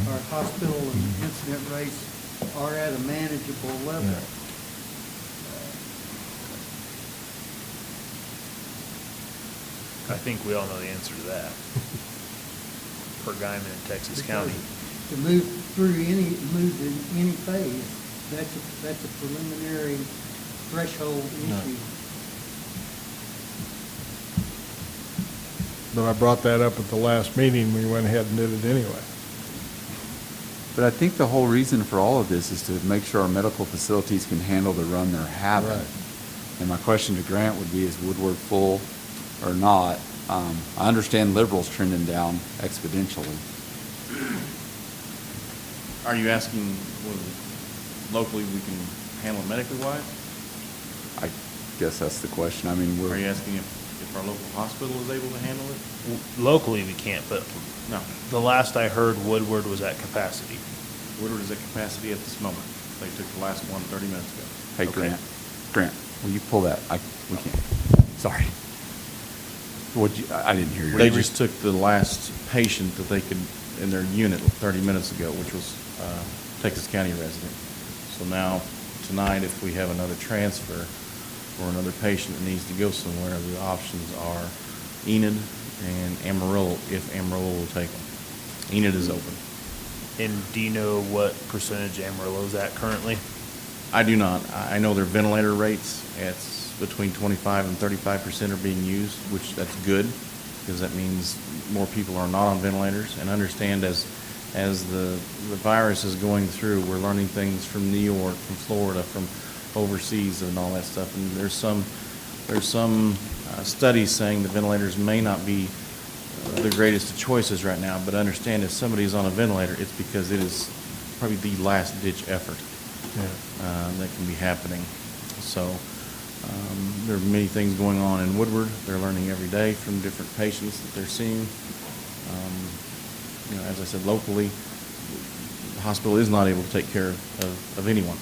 our hospital and incident rates are at a manageable level. Yeah. I think we all know the answer to that. Per Guymon in Texas County. To move in any phase, that's a preliminary threshold issue. But I brought that up at the last meeting, we went ahead and did it anyway. But I think the whole reason for all of this is to make sure our medical facilities can handle the run they're having. Right. And my question to Grant would be, is Woodward full or not? I understand Liberal's trending down exponentially. Are you asking whether locally we can handle it medically wise? I guess that's the question. I mean, Are you asking if our local hospital is able to handle it? Locally, we can't, but No. the last I heard, Woodward was at capacity. Woodward is at capacity at this moment. They took the last one 30 minutes ago. Hey, Okay. Grant, will you pull that? We can't. Sorry. I didn't hear your. They just took the last patient that they could in their unit 30 minutes ago, which was Texas County resident. So now, tonight, if we have another transfer, for another patient that needs to go somewhere, the options are Enid and Amarillo, if Amarillo will take them. Enid is open. And do you know what percentage Amarillo's at currently? I do not. I know their ventilator rates, it's between 25 and 35% are being used, which that's good, because that means more people are not on ventilators. And understand as the virus is going through, we're learning things from New York, from Florida, from overseas and all that stuff. And there's some studies saying the ventilators may not be the greatest of choices right now, but understand if somebody's on a ventilator, it's because it is probably the last ditch effort that can be happening. So there are many things going on in Woodward. They're learning every day from different patients that they're seeing. As I said, locally, the hospital is not able to take care of anyone.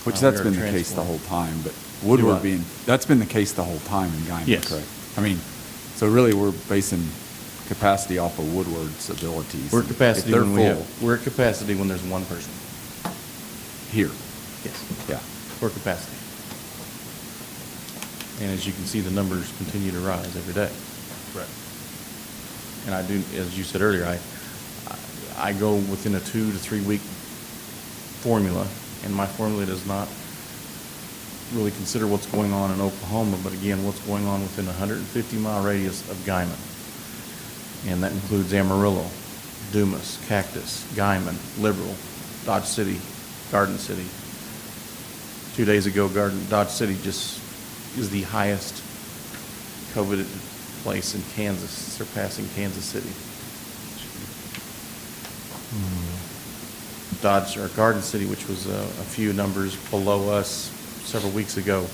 Which We that's are been the case the transformed. whole time, but Do Woodward what? that's been the case the whole time in Guymon, Yes. correct? I mean, so really we're basing capacity off of Woodward's abilities. We're at If capacity they're when we full, we're at capacity when there's one person. here, Yes. yeah. For capacity. And as you can see, the numbers continue to rise every day. Right. And I do, as you said earlier, I go within a 2 to 3 week formula, and my formula does not really consider what's going on in Oklahoma, but again, what's going on within a 150-mile radius of Guymon. And that includes Amarillo, Dumas, Cactus, Guymon, Liberal, Dodge City, Garden City. 2 days ago, Dodge City just is the highest COVID place in Kansas, surpassing Kansas City. Garden City, which was a few numbers below us several weeks ago,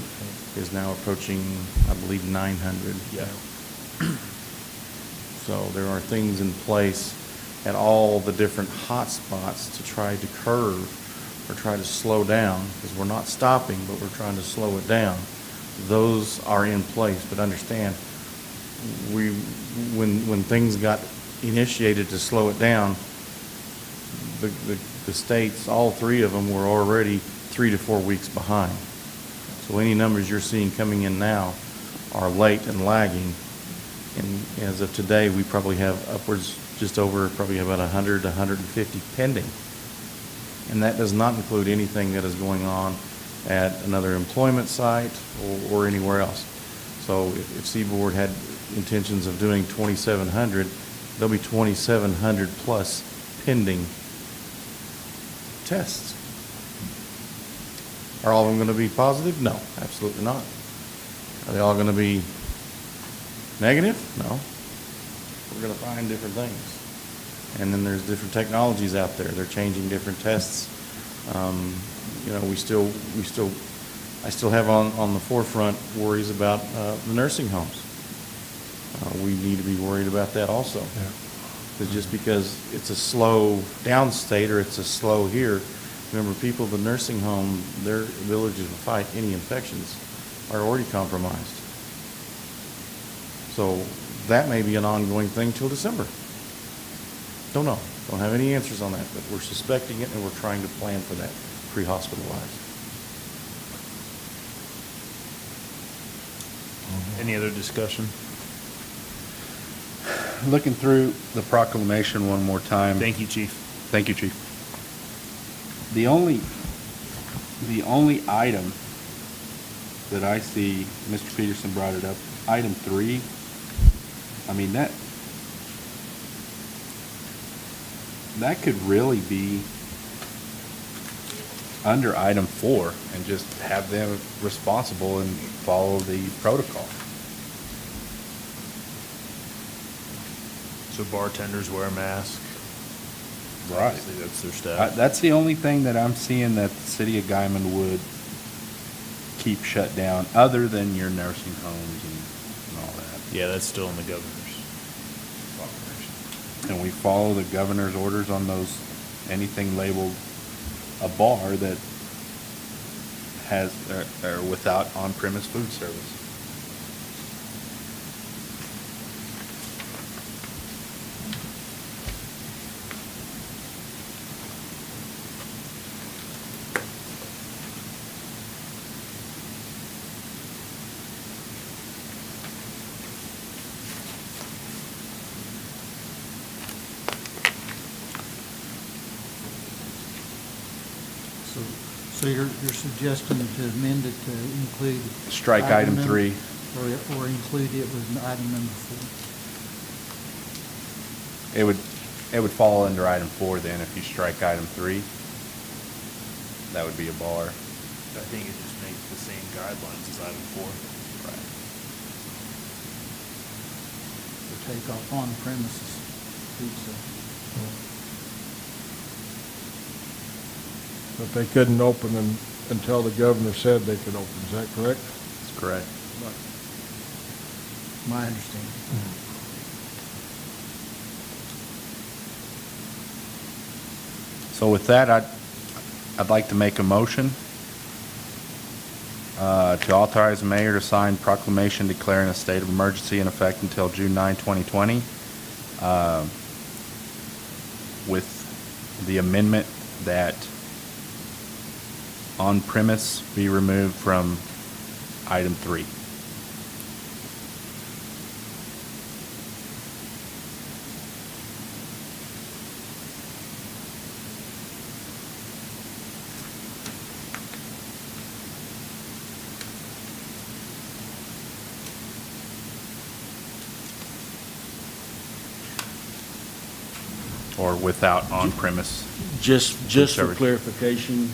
is now approaching, I believe, 900. Yeah. So there are things in place at all the different hot spots to try to curb or try to slow down, because we're not stopping, but we're trying to slow it down. Those are in place, but understand, when things got initiated to slow it down, the states, all three of them, were already 3 to 4 weeks behind. So any numbers you're seeing coming in now are late and lagging. And as of today, we probably have upwards, just over, probably about 100 to 150 pending. And that does not include anything that is going on at another employment site or anywhere else. So if Seaboard had intentions of doing 2,700, there'll be 2,700 plus pending tests. Are all of them going to be positive? No, absolutely not. Are they all going to be negative? No. We're going to find different things. And then there's different technologies out there. They're changing different tests. I still have on the forefront worries about the nursing homes. We need to be worried about that also. Because just because it's a slow downstate or it's a slow here, remember, people at the nursing home, their ability to fight any infections are already compromised. So that may be an ongoing thing till December. Don't know. Don't have any answers on that, but we're suspecting it and we're trying to plan for that pre-hospitalized. Any other discussion? Looking through the proclamation one more time. Thank you, Chief. Thank you, Chief. The only item that I see, Mr. Peterson brought it up, item 3, I mean, that could really be under item 4 and just have them responsible and follow the protocol. So bartenders wear a mask. Right. Obviously, that's their staff. That's the only thing that I'm seeing that the city of Guymon would keep shut down, other than your nursing homes and all that. Yeah, that's still in the governor's proclamation. And we follow the governor's orders on those, anything labeled a bar that has, or without on-premise food service. So you're suggesting to amend it to include. Strike item number- 3. Or include it with item number 4? It would fall under item 4 then if you strike item 3. That would be a bar. I think it just makes the same guidelines as item 4. Right. Or take off on premises food service. But they couldn't open until the governor said they could open. Is that correct? That's correct. My understanding. So with that, I'd like to make a motion to authorize the mayor to sign proclamation declaring a state of emergency in effect until June 9, 2020, with the amendment that on-premise be removed from item 3. Or without on-premise. Just for service. clarification,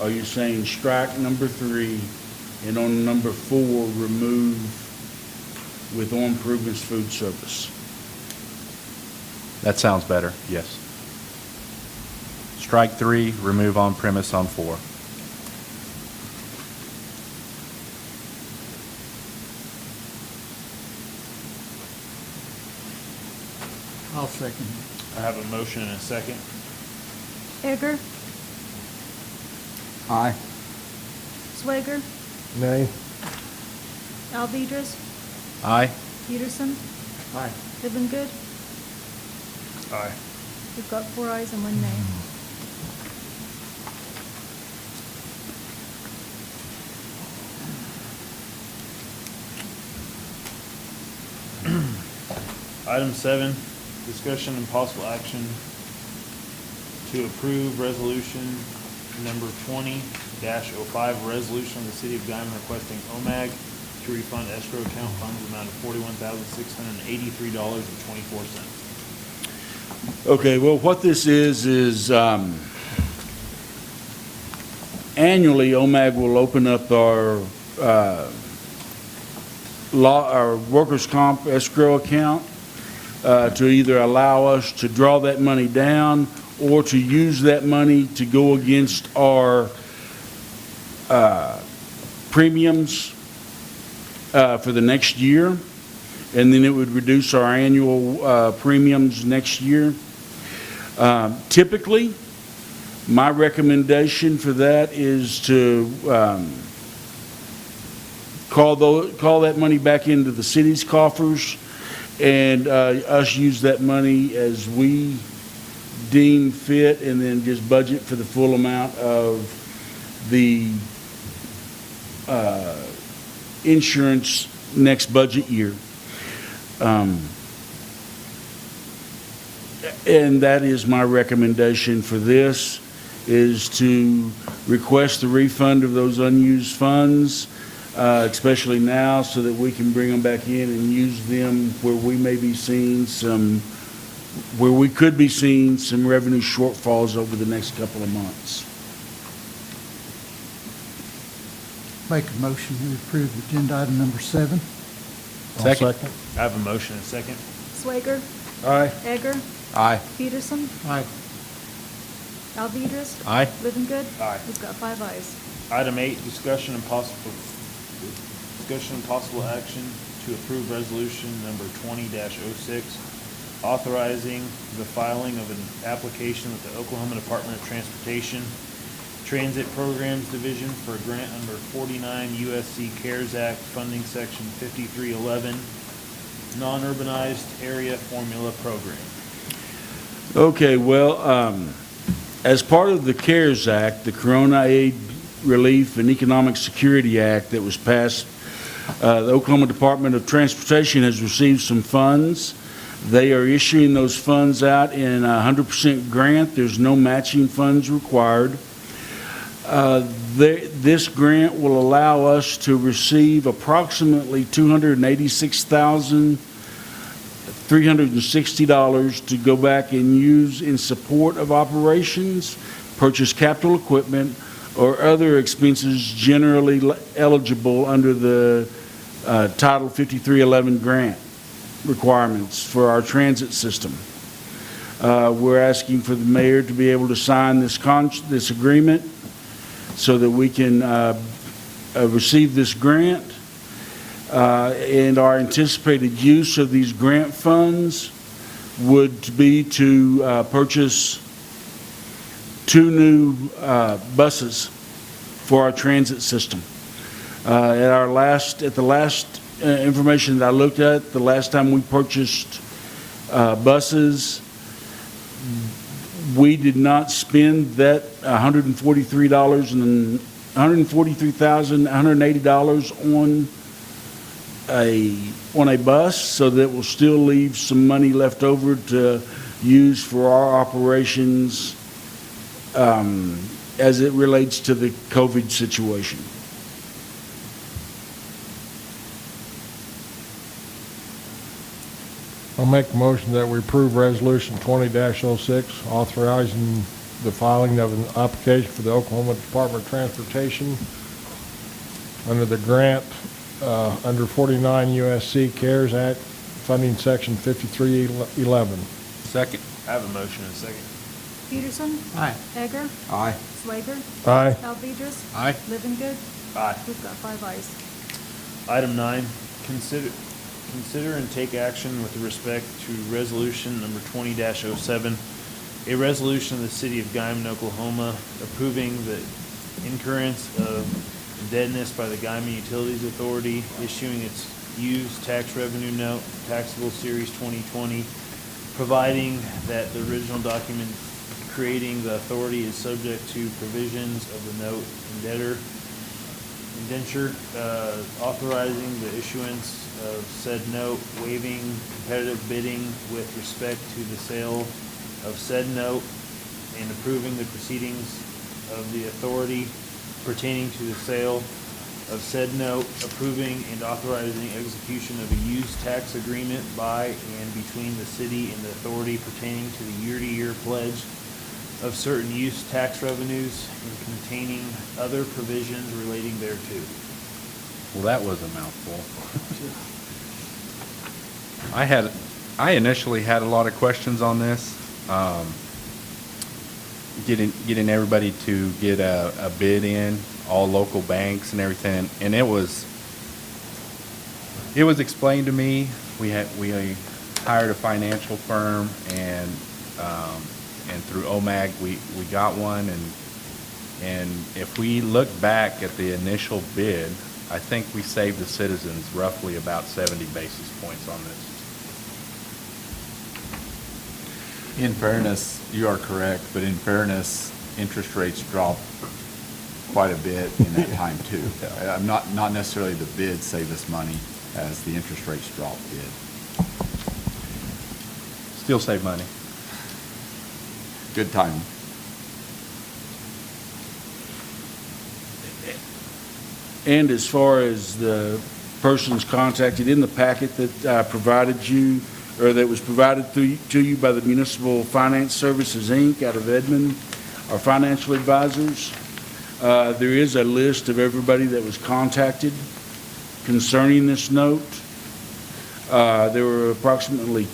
are you saying strike number 3 and on number 4, remove with on-premise food service? That sounds better, yes. Strike 3, remove on-premise on 4. I'll second it. I have a motion and a second. Egger, Aye. Swager, Nay? Alvedras, Aye? Peterson, Aye. Livengood. Aye. We've got 4 ayes and 1 nay. Item 7, discussion and possible action to approve resolution number 20-05, resolution of the city of Guymon requesting OMAG to refund escrow account funds amount of $41,683.24. Okay, well, what this is annually, OMAG will open up our our workers' comp escrow account to either allow us to draw that money down or to use that money to go against our premiums for the next year, and then it would reduce our annual premiums next year. Typically, my recommendation for that is to call that money back into the city's coffers and us use that money as we deem fit, and then just budget for the full amount of the insurance next budget year. And that is my recommendation for this, is to request the refund of those unused funds, especially now, so that we can bring them back in and use them where we may be seeing where we could be seeing some revenue shortfalls over the next couple of months. Make a motion to approve agenda item number 7. I'll Second. I have a motion and a second. Swager, Aye. Egger, Aye. Peterson, Aye. Alvedras. Aye. Livengood. Aye. We've got 5 ayes. Item 8, discussion and possible action to approve resolution number 20-06, authorizing the filing of an application with the Oklahoma Department of Transportation Transit Programs Division for a grant under 49 USC CARES Act funding section 5311, non-urbanized area formula program. Okay, well, as part of the CARES Act, the Corona Aid Relief and Economic Security Act that was passed, the Oklahoma Department of Transportation has received some funds. They are issuing those funds out in a 100% grant. There's no matching funds required. This grant will allow us to receive approximately $286,360 to go back and use in support of operations, purchase capital equipment, or other expenses generally eligible under the Title 5311 grant requirements for our transit system. We're asking for the mayor to be able to sign this agreement so that we can receive this grant. And our anticipated use of these grant funds would be to purchase 2 new buses for our transit system. At the last information that I looked at, the last time we purchased buses, we did not spend that $143,180 on a bus, so that will still leave some money left over to use for our operations as it relates to the COVID situation. I'll make a motion that we approve Resolution 20-06, authorizing the filing of an application for the Oklahoma Department of Transportation under the grant under 49 USC CARES Act, funding section 5311. Second. I have a motion and a second. Peterson. Aye. Egger. Aye. Swager. Aye. Alvedras. Aye. Living. Aye. We've got 5 ayes. Item 9, consider and take action with respect to resolution number 20-07, a resolution of the city of Guymon, Oklahoma, approving the incurrence of indebtedness by the Guymon Utilities Authority, issuing its used tax revenue note, taxable series 2020, providing that the original document creating the authority is subject to provisions of the note indenture, authorizing the issuance of said note, waiving competitive bidding with respect to the sale of said note, and approving the proceedings of the authority pertaining to the sale of said note, approving and authorizing execution of a used tax agreement by and between the city and the authority pertaining to the year-to-year pledge of certain used tax revenues and containing other provisions relating thereto. Well, that was a mouthful. I initially had a lot of questions on this. Getting everybody to get a bid in, all local banks and everything, and it was explained to me. We hired a financial firm, and through OMAG we got one, and if we look back at the initial bid, I think we saved the citizens roughly about 70 basis points on this. In fairness, you are correct, but in fairness, interest rates dropped quite a bit in that time too. Not necessarily the bid saved us money, as the interest rates drop did. Still save money. Good timing. And as far as the persons contacted, in the packet that I provided you, or that was provided to you by the Municipal Finance Services, Inc. out of Edmond, our financial advisors, there is a list of everybody that was contacted concerning this note. There were approximately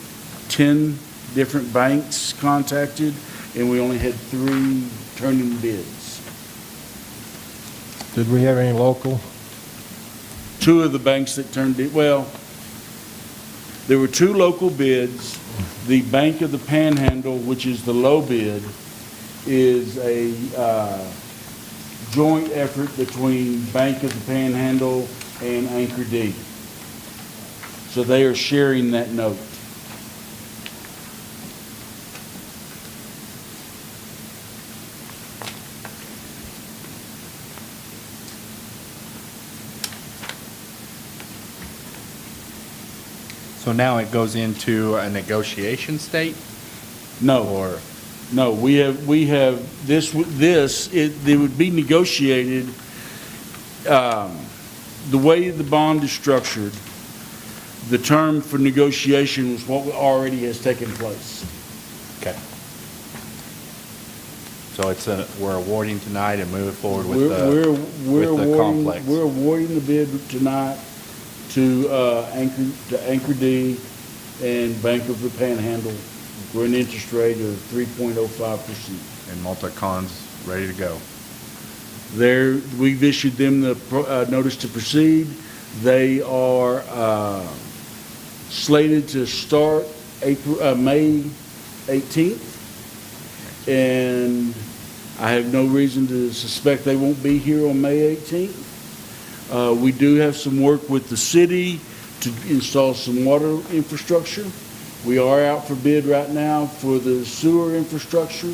10 different banks contacted, and we only had 3 turning bids. Did we have any local? 2 of the banks that turned it, well, there were 2 local bids. The Bank of the Panhandle, which is the low bid, is a joint effort between Bank of the Panhandle and Anchor D. So they are sharing that note. So now it goes into a negotiation state? No. Or, No, we have, this it would be negotiated, the way the bond is structured, the term for negotiation was what already has taken place. Okay. So we're awarding tonight and moving forward with the complex. We're awarding the bid tonight to Anchor D and Bank of the Panhandle for an interest rate of 3.05%. And Multicon's ready to go. We've issued them the notice to proceed. They are slated to start May 18th, and I have no reason to suspect they won't be here on May 18th. We do have some work with the city to install some water infrastructure. We are out for bid right now for the sewer infrastructure.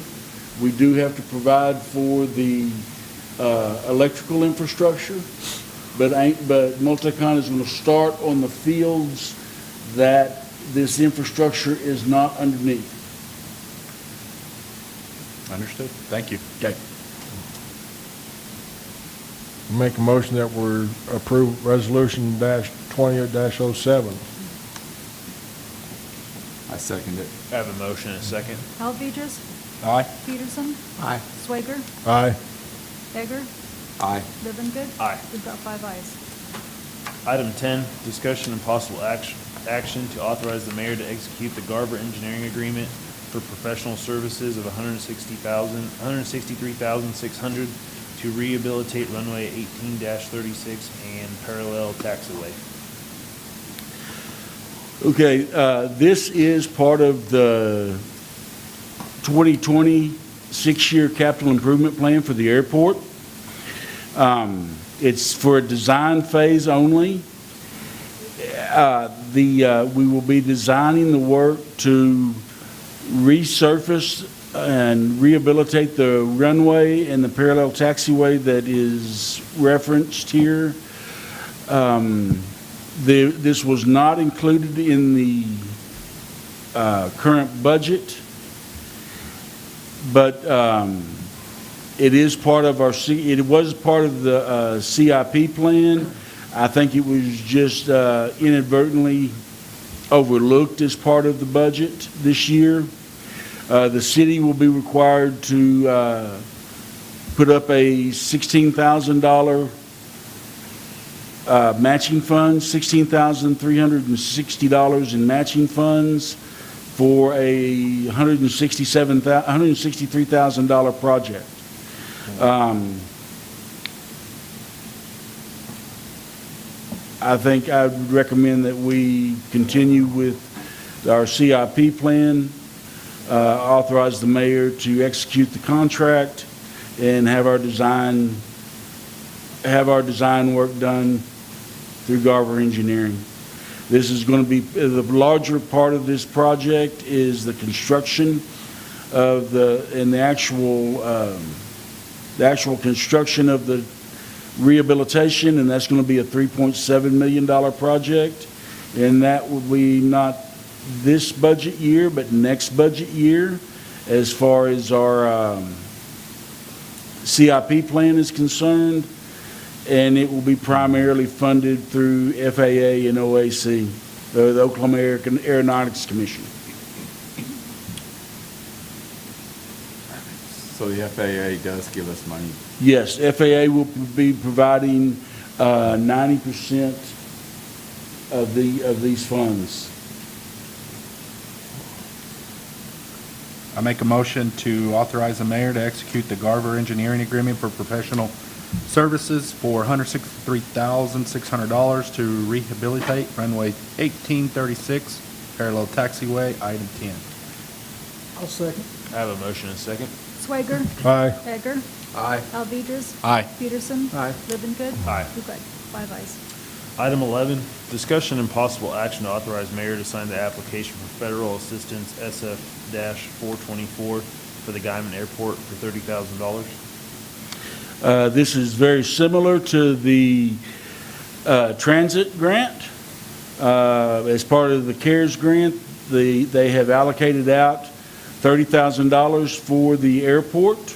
We do have to provide for the electrical infrastructure, but Multicon is going to start on the fields that this infrastructure is not underneath. Understood. Thank you. Okay. Make a motion that we approve resolution -20-07. I second it. I have a motion and a second. Alvedras, Aye. Peterson, Aye. Swager, Aye. Egger, Aye. Livengood. Aye. We've got 5 ayes. Item 10, discussion and possible action to authorize the mayor to execute the Garver Engineering Agreement for professional services of $163,600 to rehabilitate runway 18-36 and parallel taxiway. Okay, this is part of the 2020 6-year capital improvement plan for the airport. It's for a design phase only. We will be designing the work to resurface and rehabilitate the runway and the parallel taxiway that is referenced here. This was not included in the current budget, but it is part of it was part of the CIP plan. I think it was just inadvertently overlooked as part of the budget this year. The city will be required to put up a $16,000 matching funds, $16,360 in matching funds for a $163,000 project. I think I would recommend that we continue with our CIP plan, authorize the mayor to execute the contract, and have our design work done through Garver Engineering. This is going to be, the larger part of this project is the construction of the actual construction of the rehabilitation, and that's going to be a $3.7 million project, and that will be not this budget year, but next budget year, as far as our CIP plan is concerned, and it will be primarily funded through FAA and OAC, the Oklahoma Aeronautics Commission. So the FAA does give us money. Yes, FAA will be providing 90% of these funds. I make a motion to authorize the mayor to execute the Garver Engineering Agreement for professional services for $163,600 to rehabilitate runway 1836, parallel taxiway, item 10. I'll second. I have a motion and a second. Swager, Aye. Egger, Aye. Alvedras, Aye. Peterson, Aye. Livengood. Aye. We've got 5 ayes. Item 11, discussion and possible action to authorize mayor to sign the application for federal assistance SF-424 for the Guymon Airport for $30,000. This is very similar to the transit grant. As part of the CARES grant, they have allocated out $30,000 for the airport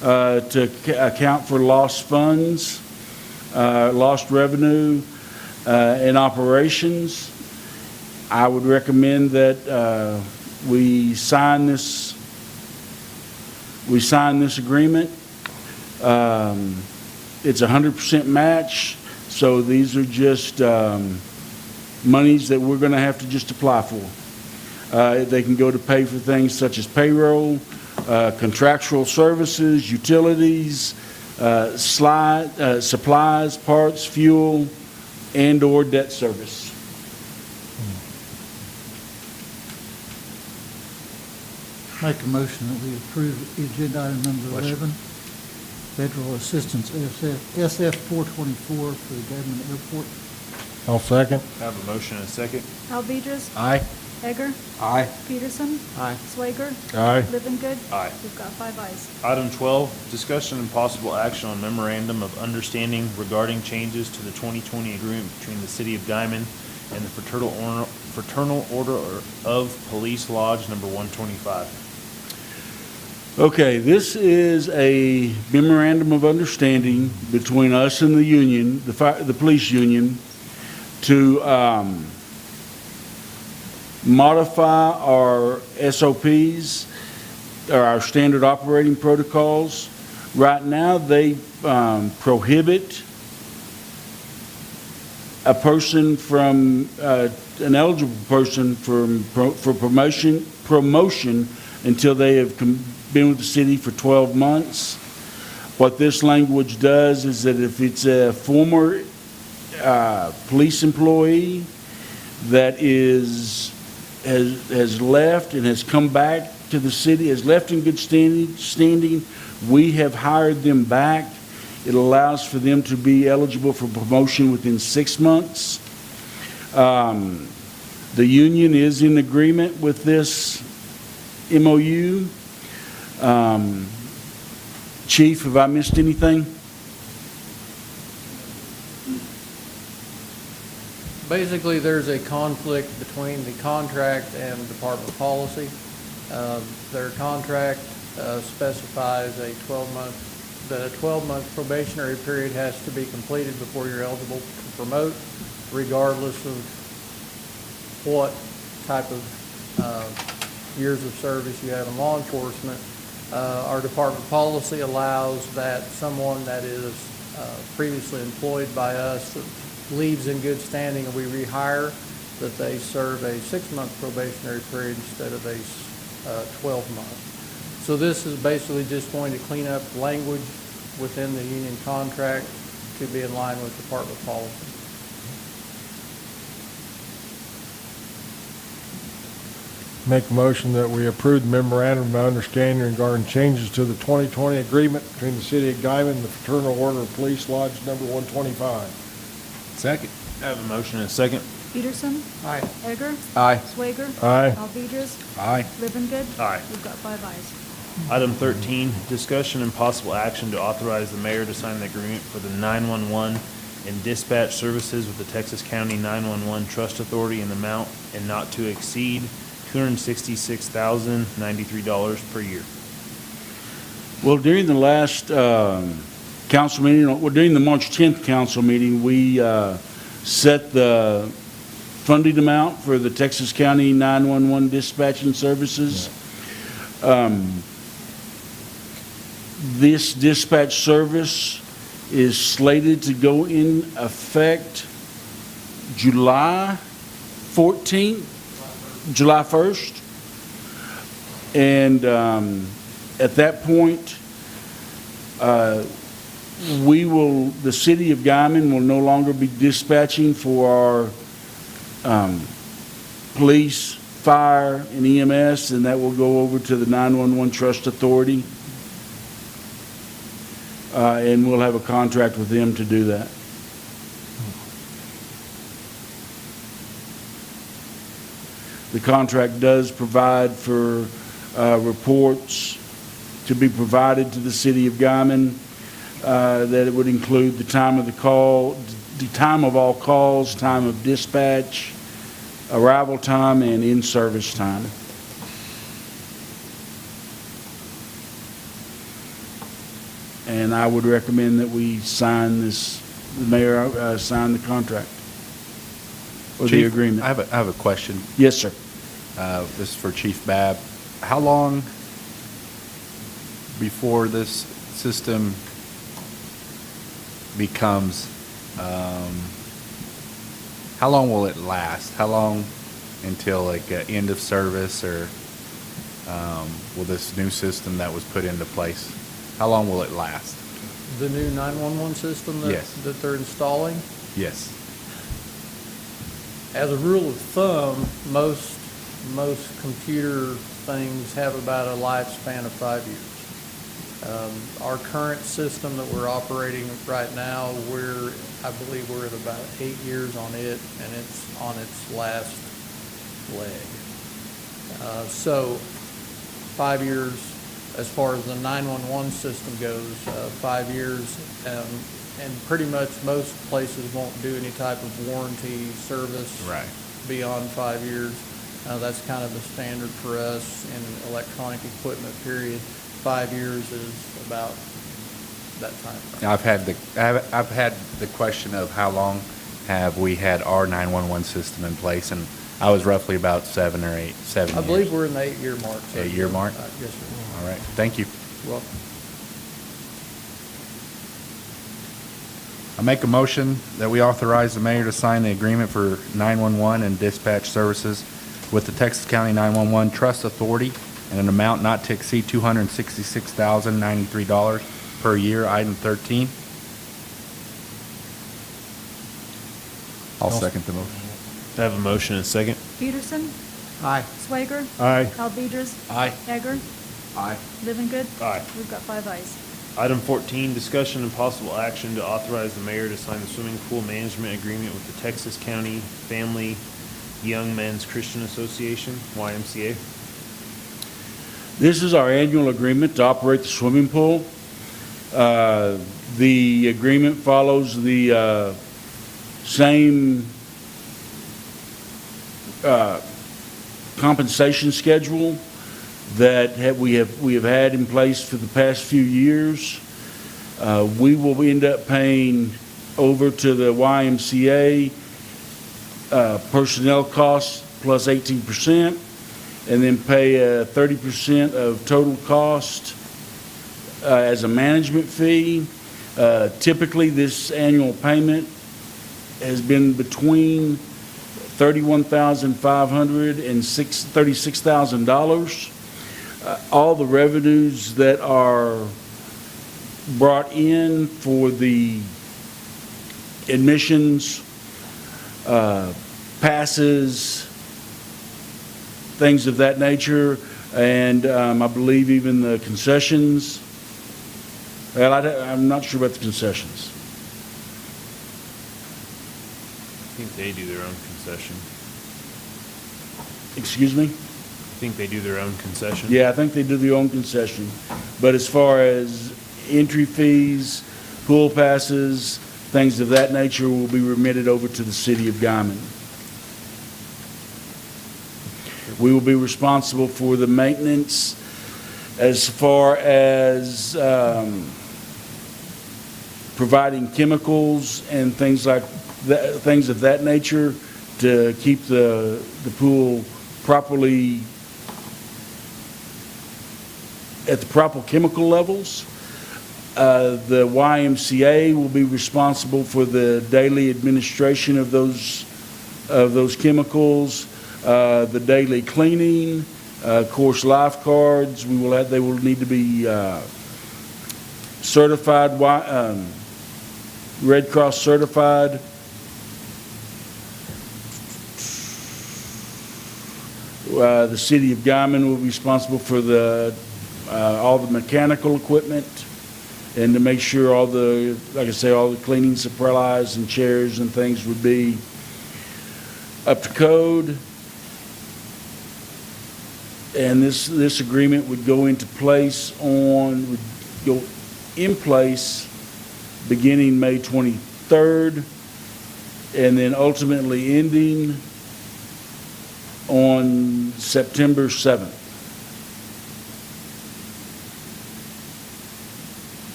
to account for lost funds, lost revenue, and operations. I would recommend that we sign this agreement. It's 100% match, so these are just monies that we're going to have to just apply for. They can go to pay for things such as payroll, contractual services, utilities, supplies, parts, fuel, and/or debt service. Make a motion that we approve agenda item number 11, federal assistance SF 424 for the government airport. I'll second. I have a motion and a second. Alvedras. Aye. Egger. Aye. Peterson. Aye. Swager. Aye. Livengood. Aye. We've got 5 ayes. Item 12, discussion and possible action on memorandum of understanding regarding changes to the 2020 agreement between the City of Guymon and the Fraternal Order of Police Lodge number 125. Okay, this is a memorandum of understanding between us and the union, the police union, to modify our SOPs, or our standard operating protocols. Right now, they prohibit a person from, an eligible person for promotion until they have been with the city for 12 months. What this language does is that if it's a former police employee that has left and has come back to the city, has left in good standing, we have hired them back. It allows for them to be eligible for promotion within 6 months. The union is in agreement with this MOU. Chief, have I missed anything? Basically, there's a conflict between the contract and department policy. Their contract specifies a 12-month probationary period has to be completed before you're eligible to promote, regardless of what type of years of service you have in law enforcement. Our department policy allows that someone that is previously employed by us that leaves in good standing and we rehire, that they serve a 6-month probationary period instead of a 12-month. So this is basically just going to clean up language within the union contract to be in line with department policy. Make a motion that we approve the memorandum of understanding regarding changes to the 2020 agreement between the City of Guymon and the Fraternal Order of Police Lodge number 125. Second. I have a motion and a second. Peterson. Aye. Egger. Aye. Swager. Aye. Alvedras. Aye. Livengood. Aye. We've got 5 ayes. Item 13, discussion and possible action to authorize the mayor to sign the agreement for the 911 and dispatch services with the Texas County 911 Trust Authority in the amount and not to exceed $266,093 per year. Well, during the last council meeting, during the March 10th council meeting, we set the funding amount for the Texas County 911 dispatching services. This dispatch service is slated to go in effect July 1st. And at that point, the city of Guymon will no longer be dispatching for our police, fire, and EMS, and that will go over to the 911 Trust Authority. And we'll have a contract with them to do that. The contract does provide for reports to be provided to the city of Guymon, that it would include the time of the call, the time of all calls, time of dispatch, arrival time, and in-service time. And I would recommend that we sign this, the mayor sign the contract or the Chief, agreement. I have a question. Yes, sir. This is for Chief Babb. How long before this system becomes, how long will it last? How long until like end of service, or will this new system that was put into place, how long will it last? The new 911 system Yes. that they're installing, Yes. as a rule of thumb, most computer things have about a lifespan of 5 years. Our current system that we're operating right now, I believe we're at about 8 years on it, and it's on its last leg. So 5 years, as far as the 911 system goes, 5 years, and pretty much most places won't do any type of warranty service Right. beyond 5 years. That's kind of the standard for us in electronic equipment, period. 5 years is about that time frame. I've had the question of how long have we had our 911 system in place, and I was roughly about 7 years. I believe we're in the 8-year mark. so- 8-year mark? Yes, sir. All right, thank you. Well, I make a motion that we authorize the mayor to sign the agreement for 911 and dispatch services with the Texas County 911 Trust Authority in an amount not to exceed $266,093 per year, item 13. I'll second the motion. I have a motion and a second. Peterson. aye. Swager. Aye. Alvedras. Aye. Egger. Aye. Livengood. Aye. We've got 5 ayes. Item 14, discussion and possible action to authorize the mayor to sign the swimming pool management agreement with the Texas County Family Young Men's Christian Association, YMCA. This is our annual agreement to operate the swimming pool. The agreement follows the same compensation schedule that we have had in place for the past few years. We will end up paying over to the YMCA personnel costs plus 18%, and then pay 30% of total cost as a management fee. Typically, this annual payment has been between $31,500 and $36,000. All the revenues that are brought in for the admissions, passes, things of that nature, and I believe even the concessions. Well, I'm not sure about the concessions. I think they do their own concession. Excuse me? I think they do their own concession. Yeah, I think they do their own concession. But as far as entry fees, pool passes, things of that nature will be remitted over to the city of Guymon. We will be responsible for the maintenance as far as providing chemicals and things like that, things of that nature to keep the pool properly at the proper chemical levels. The YMCA will be responsible for the daily administration of those chemicals, the daily cleaning, of course, lifeguards. They will need to be certified, Red Cross certified. The city of Guymon will be responsible for all the mechanical equipment and to make sure all the cleaning supplies and chairs and things would be up to code. And this agreement would go in place beginning May 23rd and then ultimately ending on September 7th.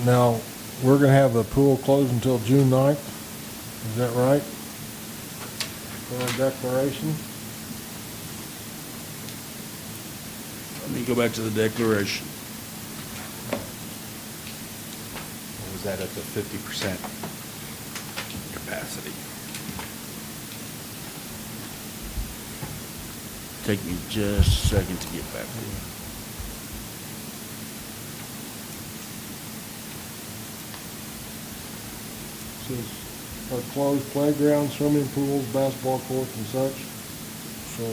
Now, we're gonna have the pool closed until June 9th. Is that right? For our declaration? Let me go back to the declaration. Or was that at the 50% capacity? Take me just a second to get back to it. Says, our closed playgrounds, swimming pools, basketball courts and such. So,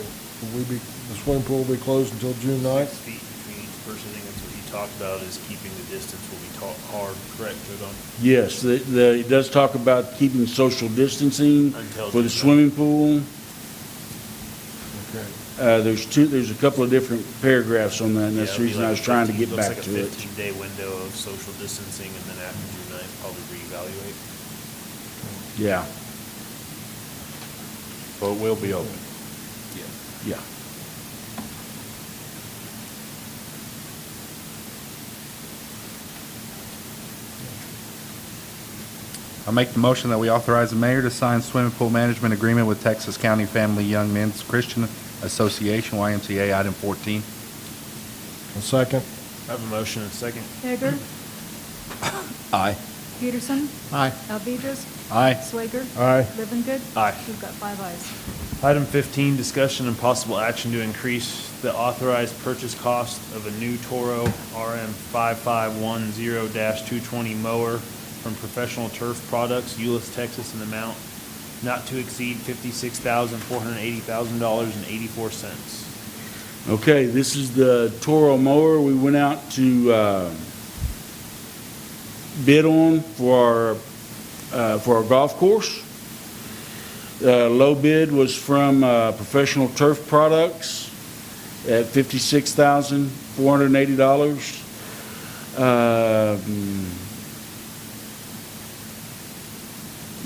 the swimming pool will be closed until June 9th? 6 feet between each person. I think that's what you talked about, is keeping the distance will be taught hard, correct, Joe? Yes, it does talk about keeping social distancing Until for the June swimming pool. Okay. There's a couple of different paragraphs on that, and that's the reason I was trying to get back to it. Looks like a 15-day window of social distancing, and then after June 9th, probably reevaluate. Yeah, So it will be open. yeah. I make the motion that we authorize the mayor to sign swimming pool management agreement with Texas County Family Young Men's Christian Association, YMCA, item 14. A second? I have a motion and a second. Hager. Aye. Peterson. Aye. Alvedras. Aye. Swager. Aye. Livinggood. Aye. We've got 5 ayes. Item 15, discussion and possible action to increase the authorized purchase cost of a new Toro RM 5510-220 mower from Professional Turf Products, Euless, Texas, in the amount not to exceed $56,480,084. Okay, this is the Toro mower we went out to bid on for our golf course. Low bid was from Professional Turf Products at $56,480.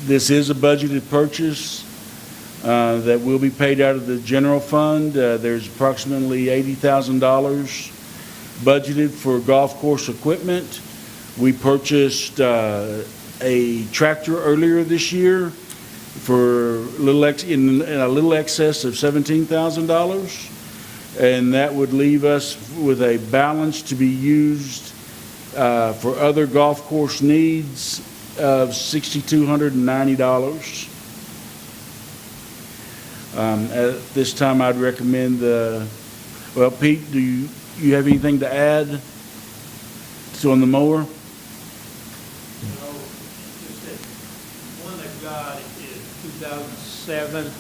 This is a budgeted purchase that will be paid out of the general fund. There's approximately $80,000 budgeted for golf course equipment. We purchased a tractor earlier this year for in a little excess of $17,000, and that would leave us with a balance to be used for other golf course needs of $6,290. At this time, I'd recommend well, Pete, do you have anything to add on the mower? No, just that one they've got is 2007,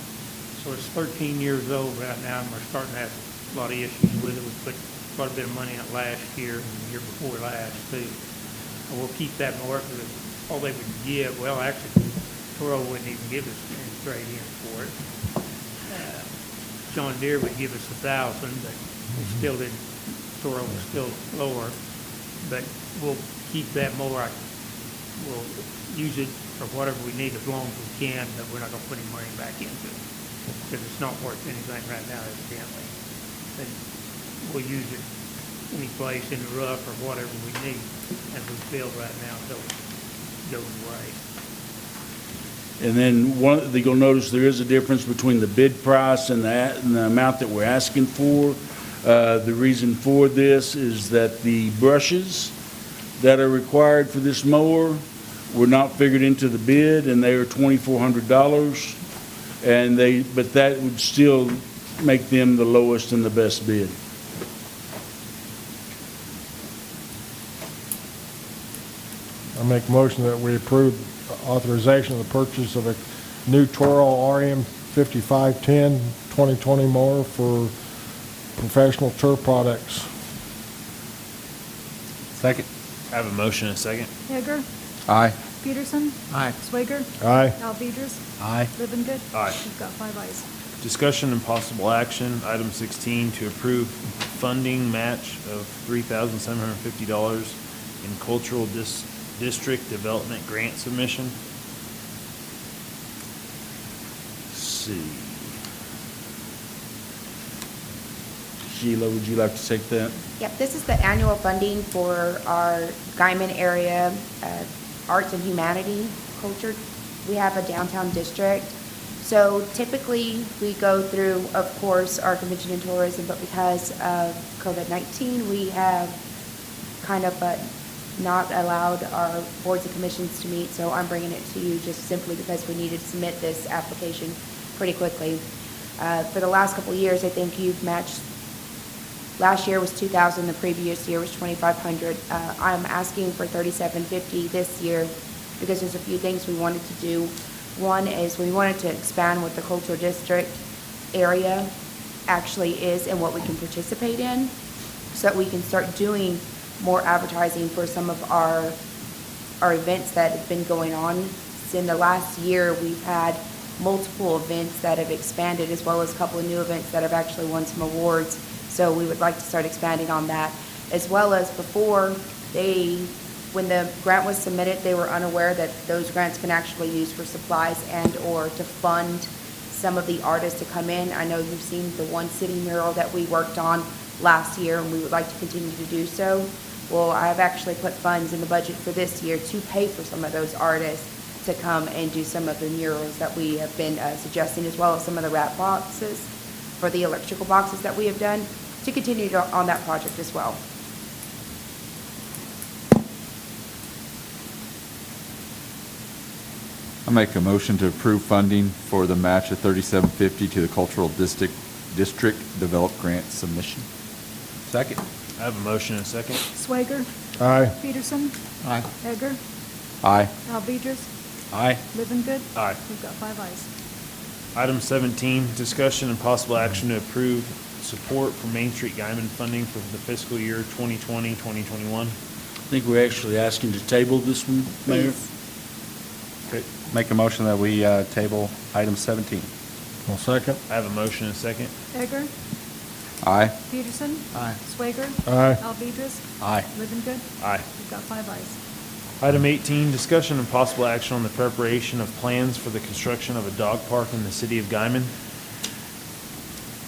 so it's 13 years old right now, and we're starting to have a lot of issues with it. We put quite a bit of money in it last year and the year before last, too. And we'll keep that mower, because all they would give, well, actually, Toro wouldn't even give us any trade-in for it. John Deere would give us $1,000, but we still didn't, Toro was still lower. But we'll keep that mower. We'll use it for whatever we need as long as we can, but we're not gonna put any money back into it, because it's not worth anything right now, evidently. And we'll use it any place in the rough or whatever we need as we feel right now until it goes away. And then you'll notice there is a difference between the bid price and the amount that we're asking for. The reason for this is that the brushes that are required for this mower were not figured into the bid, and they are $2,400. But that would still make them the lowest and the best bid. I make a motion that we approve authorization of the purchase of a new Toro RM 5510 2020 mower for Professional Turf Products. Second. I have a motion and a second. Hager. Aye. Peterson. Aye. Swager. Aye. Alvedras. Aye. Livinggood. Aye. We've got 5 ayes. Discussion and possible action, item 16, to approve funding match of $3,750 in cultural district development grant submission. Let's see. Sheila, would you like to take that? Yep, this is the annual funding for our Guymon area, arts and humanity culture. We have a downtown district. So typically, we go through, of course, our convention and tourism, but because of COVID-19, we have kind of not allowed our boards and commissions to meet, so I'm bringing it to you just simply because we needed to submit this application pretty quickly. For the last couple of years, I think you've matched. Last year was 2,000, the previous year was 2,500. I'm asking for 3,750 this year because there's a few things we wanted to do. One is we wanted to expand what the cultural district area actually is and what we can participate in, so that we can start doing more advertising for some of our events that have been going on. In the last year, we've had multiple events that have expanded, as well as a couple of new events that have actually won some awards. So we would like to start expanding on that. As well as before, when the grant was submitted, they were unaware that those grants can actually use for supplies and/or to fund some of the artists to come in. I know you've seen the One City mural that we worked on last year, and we would like to continue to do so. Well, I've actually put funds in the budget for this year to pay for some of those artists to come and do some of the murals that we have been suggesting, as well as some of the wrap boxes for the electrical boxes that we have done, to continue on that project as well. I make a motion to approve funding for the match of $3,750 to the Cultural District Develop Grant submission. Second. I have a motion and a second. Swager, Aye. Peterson, Aye. Egger, Aye. Alvedras, Aye. Livengood. Aye. We've got 5 ayes. Item 17, discussion and possible action to approve support for Main Street Guymon funding for the fiscal year 2020, 2021. I think we're actually asking to table this one, Mayor. Okay. Make a motion that we table item 17. I'll second. I have a motion and a second. Egger, Aye. Peterson. Aye. Swager. Aye. Alvedras. Aye. Livengood. Aye. We've got 5 ayes. Item 18, discussion and possible action on the preparation of plans for the construction of a dog park in the city of Guymon.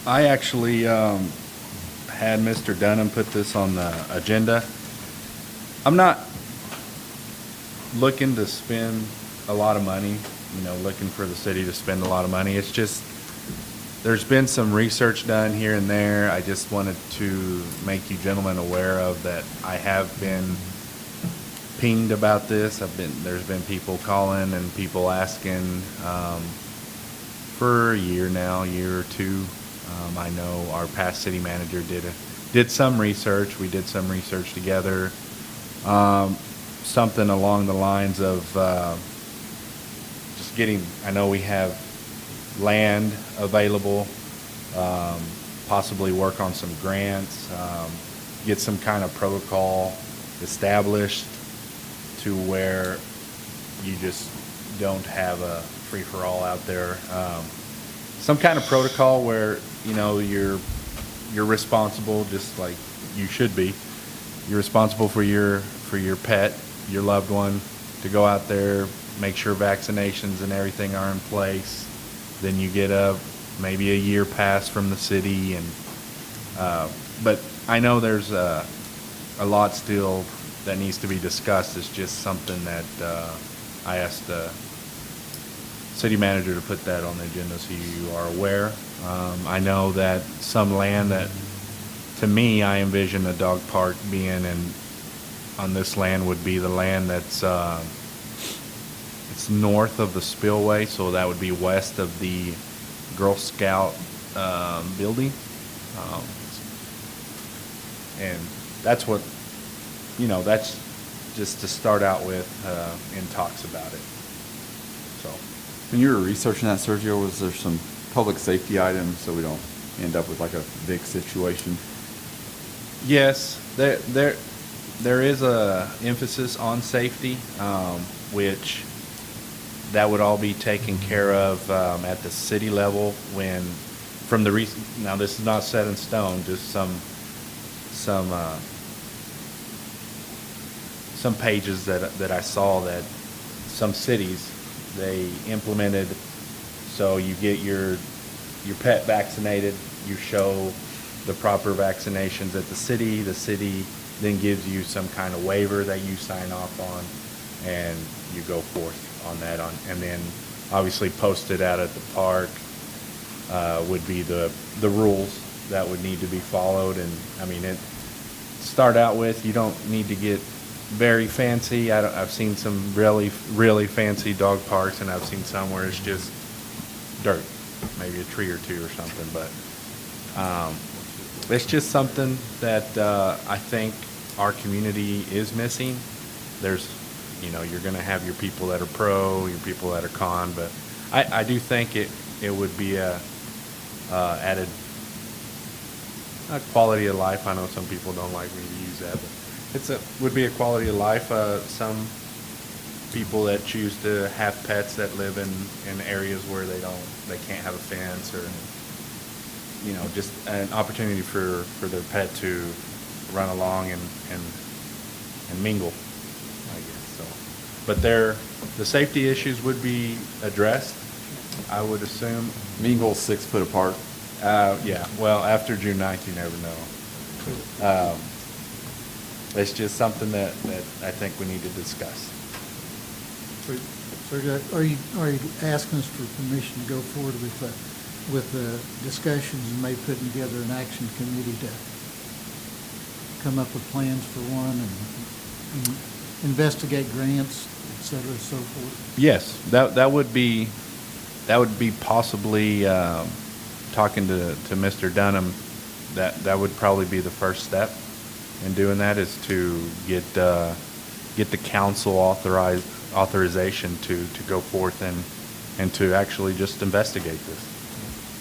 I actually had Mr. Dunham put this on the agenda. I'm not looking to spend a lot of money, looking for the city to spend a lot of money. It's just, there's been some research done here and there. I just wanted to make you gentlemen aware of that. I have been pinged about this. There's been people calling and people asking for a year or two. I know our past city manager did some research. We did some research together. Something along the lines of just getting, I know we have land available, possibly work on some grants, get some kind of protocol established to where you just don't have a free-for-all out there. Some kind of protocol where, you're responsible, just like you should be. You're responsible for your pet, your loved one, to go out there, make sure vaccinations and everything are in place. Then you get maybe a year pass from the city, and but I know there's a lot still that needs to be discussed. It's just something that I asked the city manager to put that on the agenda so you are aware. I know that some land that, to me, I envision a dog park being on this land would be the land that's it's north of the spillway, so that would be west of the Girl Scout building. And that's what, that's just to start out with in talks about it. So, When you were researching that, Sergio, was there some public safety items so we don't end up with like a big situation? yes, there is a emphasis on safety, which that would all be taken care of at the city level now this is not set in stone, just some pages that I saw that some cities, they implemented, so you get your pet vaccinated, you show the proper vaccinations at the city then gives you some kind of waiver that you sign off on, and you go forth on that and then obviously posted out at the park would be the rules that would need to be followed. And I mean, start out with, you don't need to get very fancy. I've seen some really fancy dog parks, and I've seen some where it's just dirt, maybe a tree or two or something. But it's just something that I think our community is missing. There's, you're going to have your people that are pro, your people that are con, but I do think it would be a added quality of life. I know some people don't like me to use that, but would be a quality of life. Some people that choose to have pets that live in areas where they can't have a fence, or just an opportunity for their pet to run along and mingle, I guess. So, but the safety issues would be addressed, I would assume. Mingle 6 foot apart. Yeah, well, after June 9th, you never know. It's just something that I think we need to discuss. So are you asking us for permission to go forward with the discussions and maybe putting together an action committee to come up with plans for one and investigate grants, et cetera, so forth? Yes, that would be possibly talking to Mr. Dunham. That would probably be the first step in doing that, is to get the council authorization to go forth and to actually just investigate this,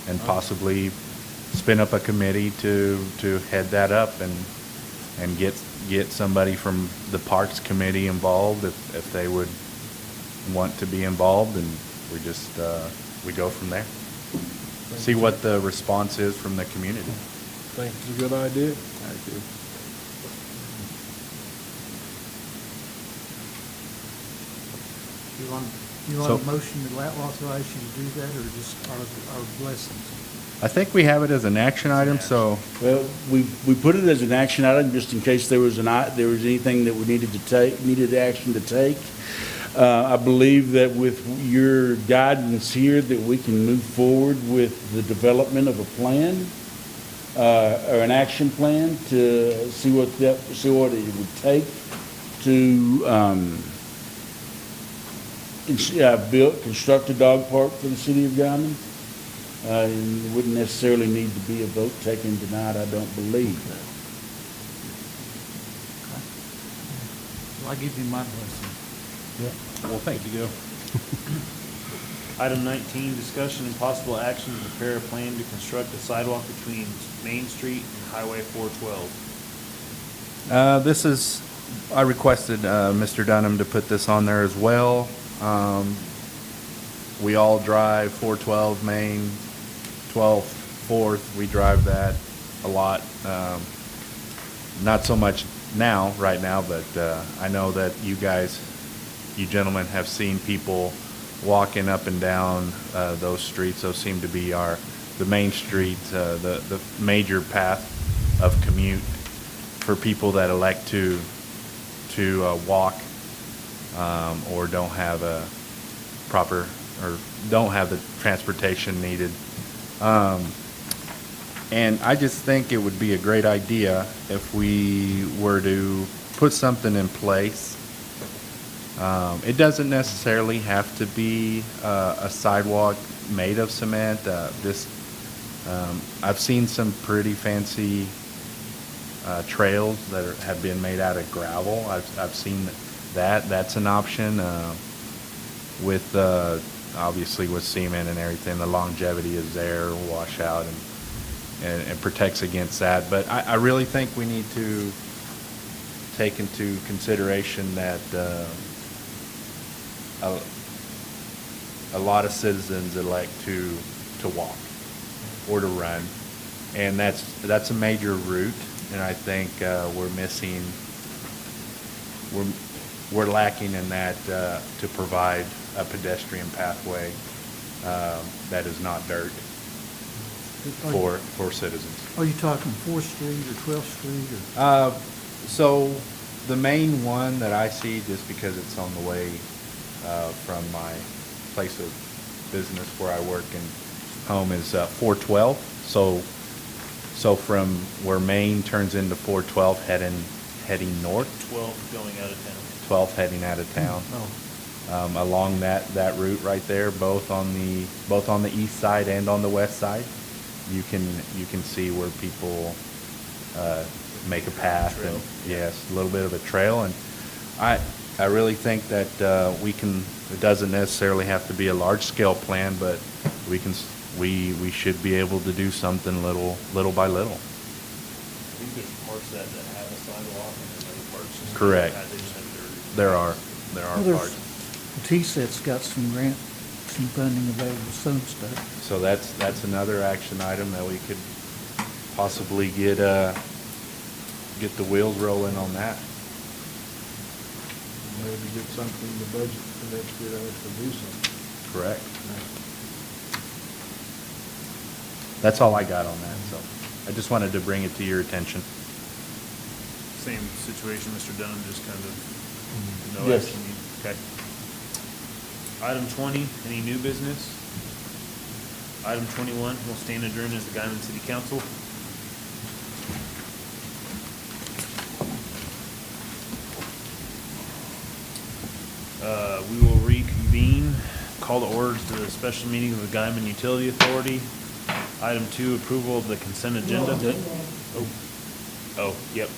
and possibly spin up a committee to head that up and get somebody from the Parks Committee involved if they would want to be involved, and we go from there. See what the response is from the community. Think it's a good idea? I do. You want a motion to authorize you to do that, or just our blessings? I think we have it as an action item, so Well, we put it as an action item just in case there was anything that we needed action to take. I believe that with your guidance here, that we can move forward with the development of a plan, or an action plan to see what it would take to construct a dog park for the city of Guymon. And it wouldn't necessarily need to be a vote taken tonight, I don't believe. Well, I give you my blessing. well, thank you. Item 19, discussion and possible action to prepare a plan to construct a sidewalk between Main Street and Highway 412. I requested Mr. Dunham to put this on there as well. We all drive 412 Main, 12th, 4th. We drive that a lot. Not so much right now, but I know that you gentlemen have seen people walking up and down those streets. Those seem to be the main streets, the major path of commute for people that elect to walk or don't have a proper, or don't have the transportation needed. And I just think it would be a great idea if we were to put something in place. It doesn't necessarily have to be a sidewalk made of cement. I've seen some pretty fancy trails that have been made out of gravel. I've seen that. That's an option. With obviously with cement and everything, the longevity is there, wash out, and protects against that. But I really think we need to take into consideration that a lot of citizens elect to walk or to run, and that's a major route. And I think we're lacking in that to provide a pedestrian pathway that is not dirt. for citizens. Are you talking 4th Street or 12th Street or? So the main one that I see, just because it's on the way from my place of business where I work and home, is 412. So from where Main turns into 412 heading north, 12 going out of town. 12 heading out of town. Along that route right there, both on the east side and on the west side, you can see where people make a path. Trail. And yes, a little bit of a trail. And I really think that it doesn't necessarily have to be a large scale plan, but we should be able to do something little by little. I think there's parts that have a sidewalk and there's other parts. Correct. They just have dirt. There are Well, there's- parts. TSET's got some grant, some funding available, some stuff. So that's another action item that we could possibly get the wheels rolling on that. Maybe get something in the budget for next year to do something. Correct. That's all I got on that, so I just wanted to bring it to your attention. Same situation, Mr. Dunham, just kind of no Yes. action. Okay. Item 20, any new business? Item 21, we'll stand adjourned as the Guymon City Council. We will reconvene, call to order to the special meeting of the Guymon Utility Authority. Item 2, approval of the consent agenda. Oh, yep.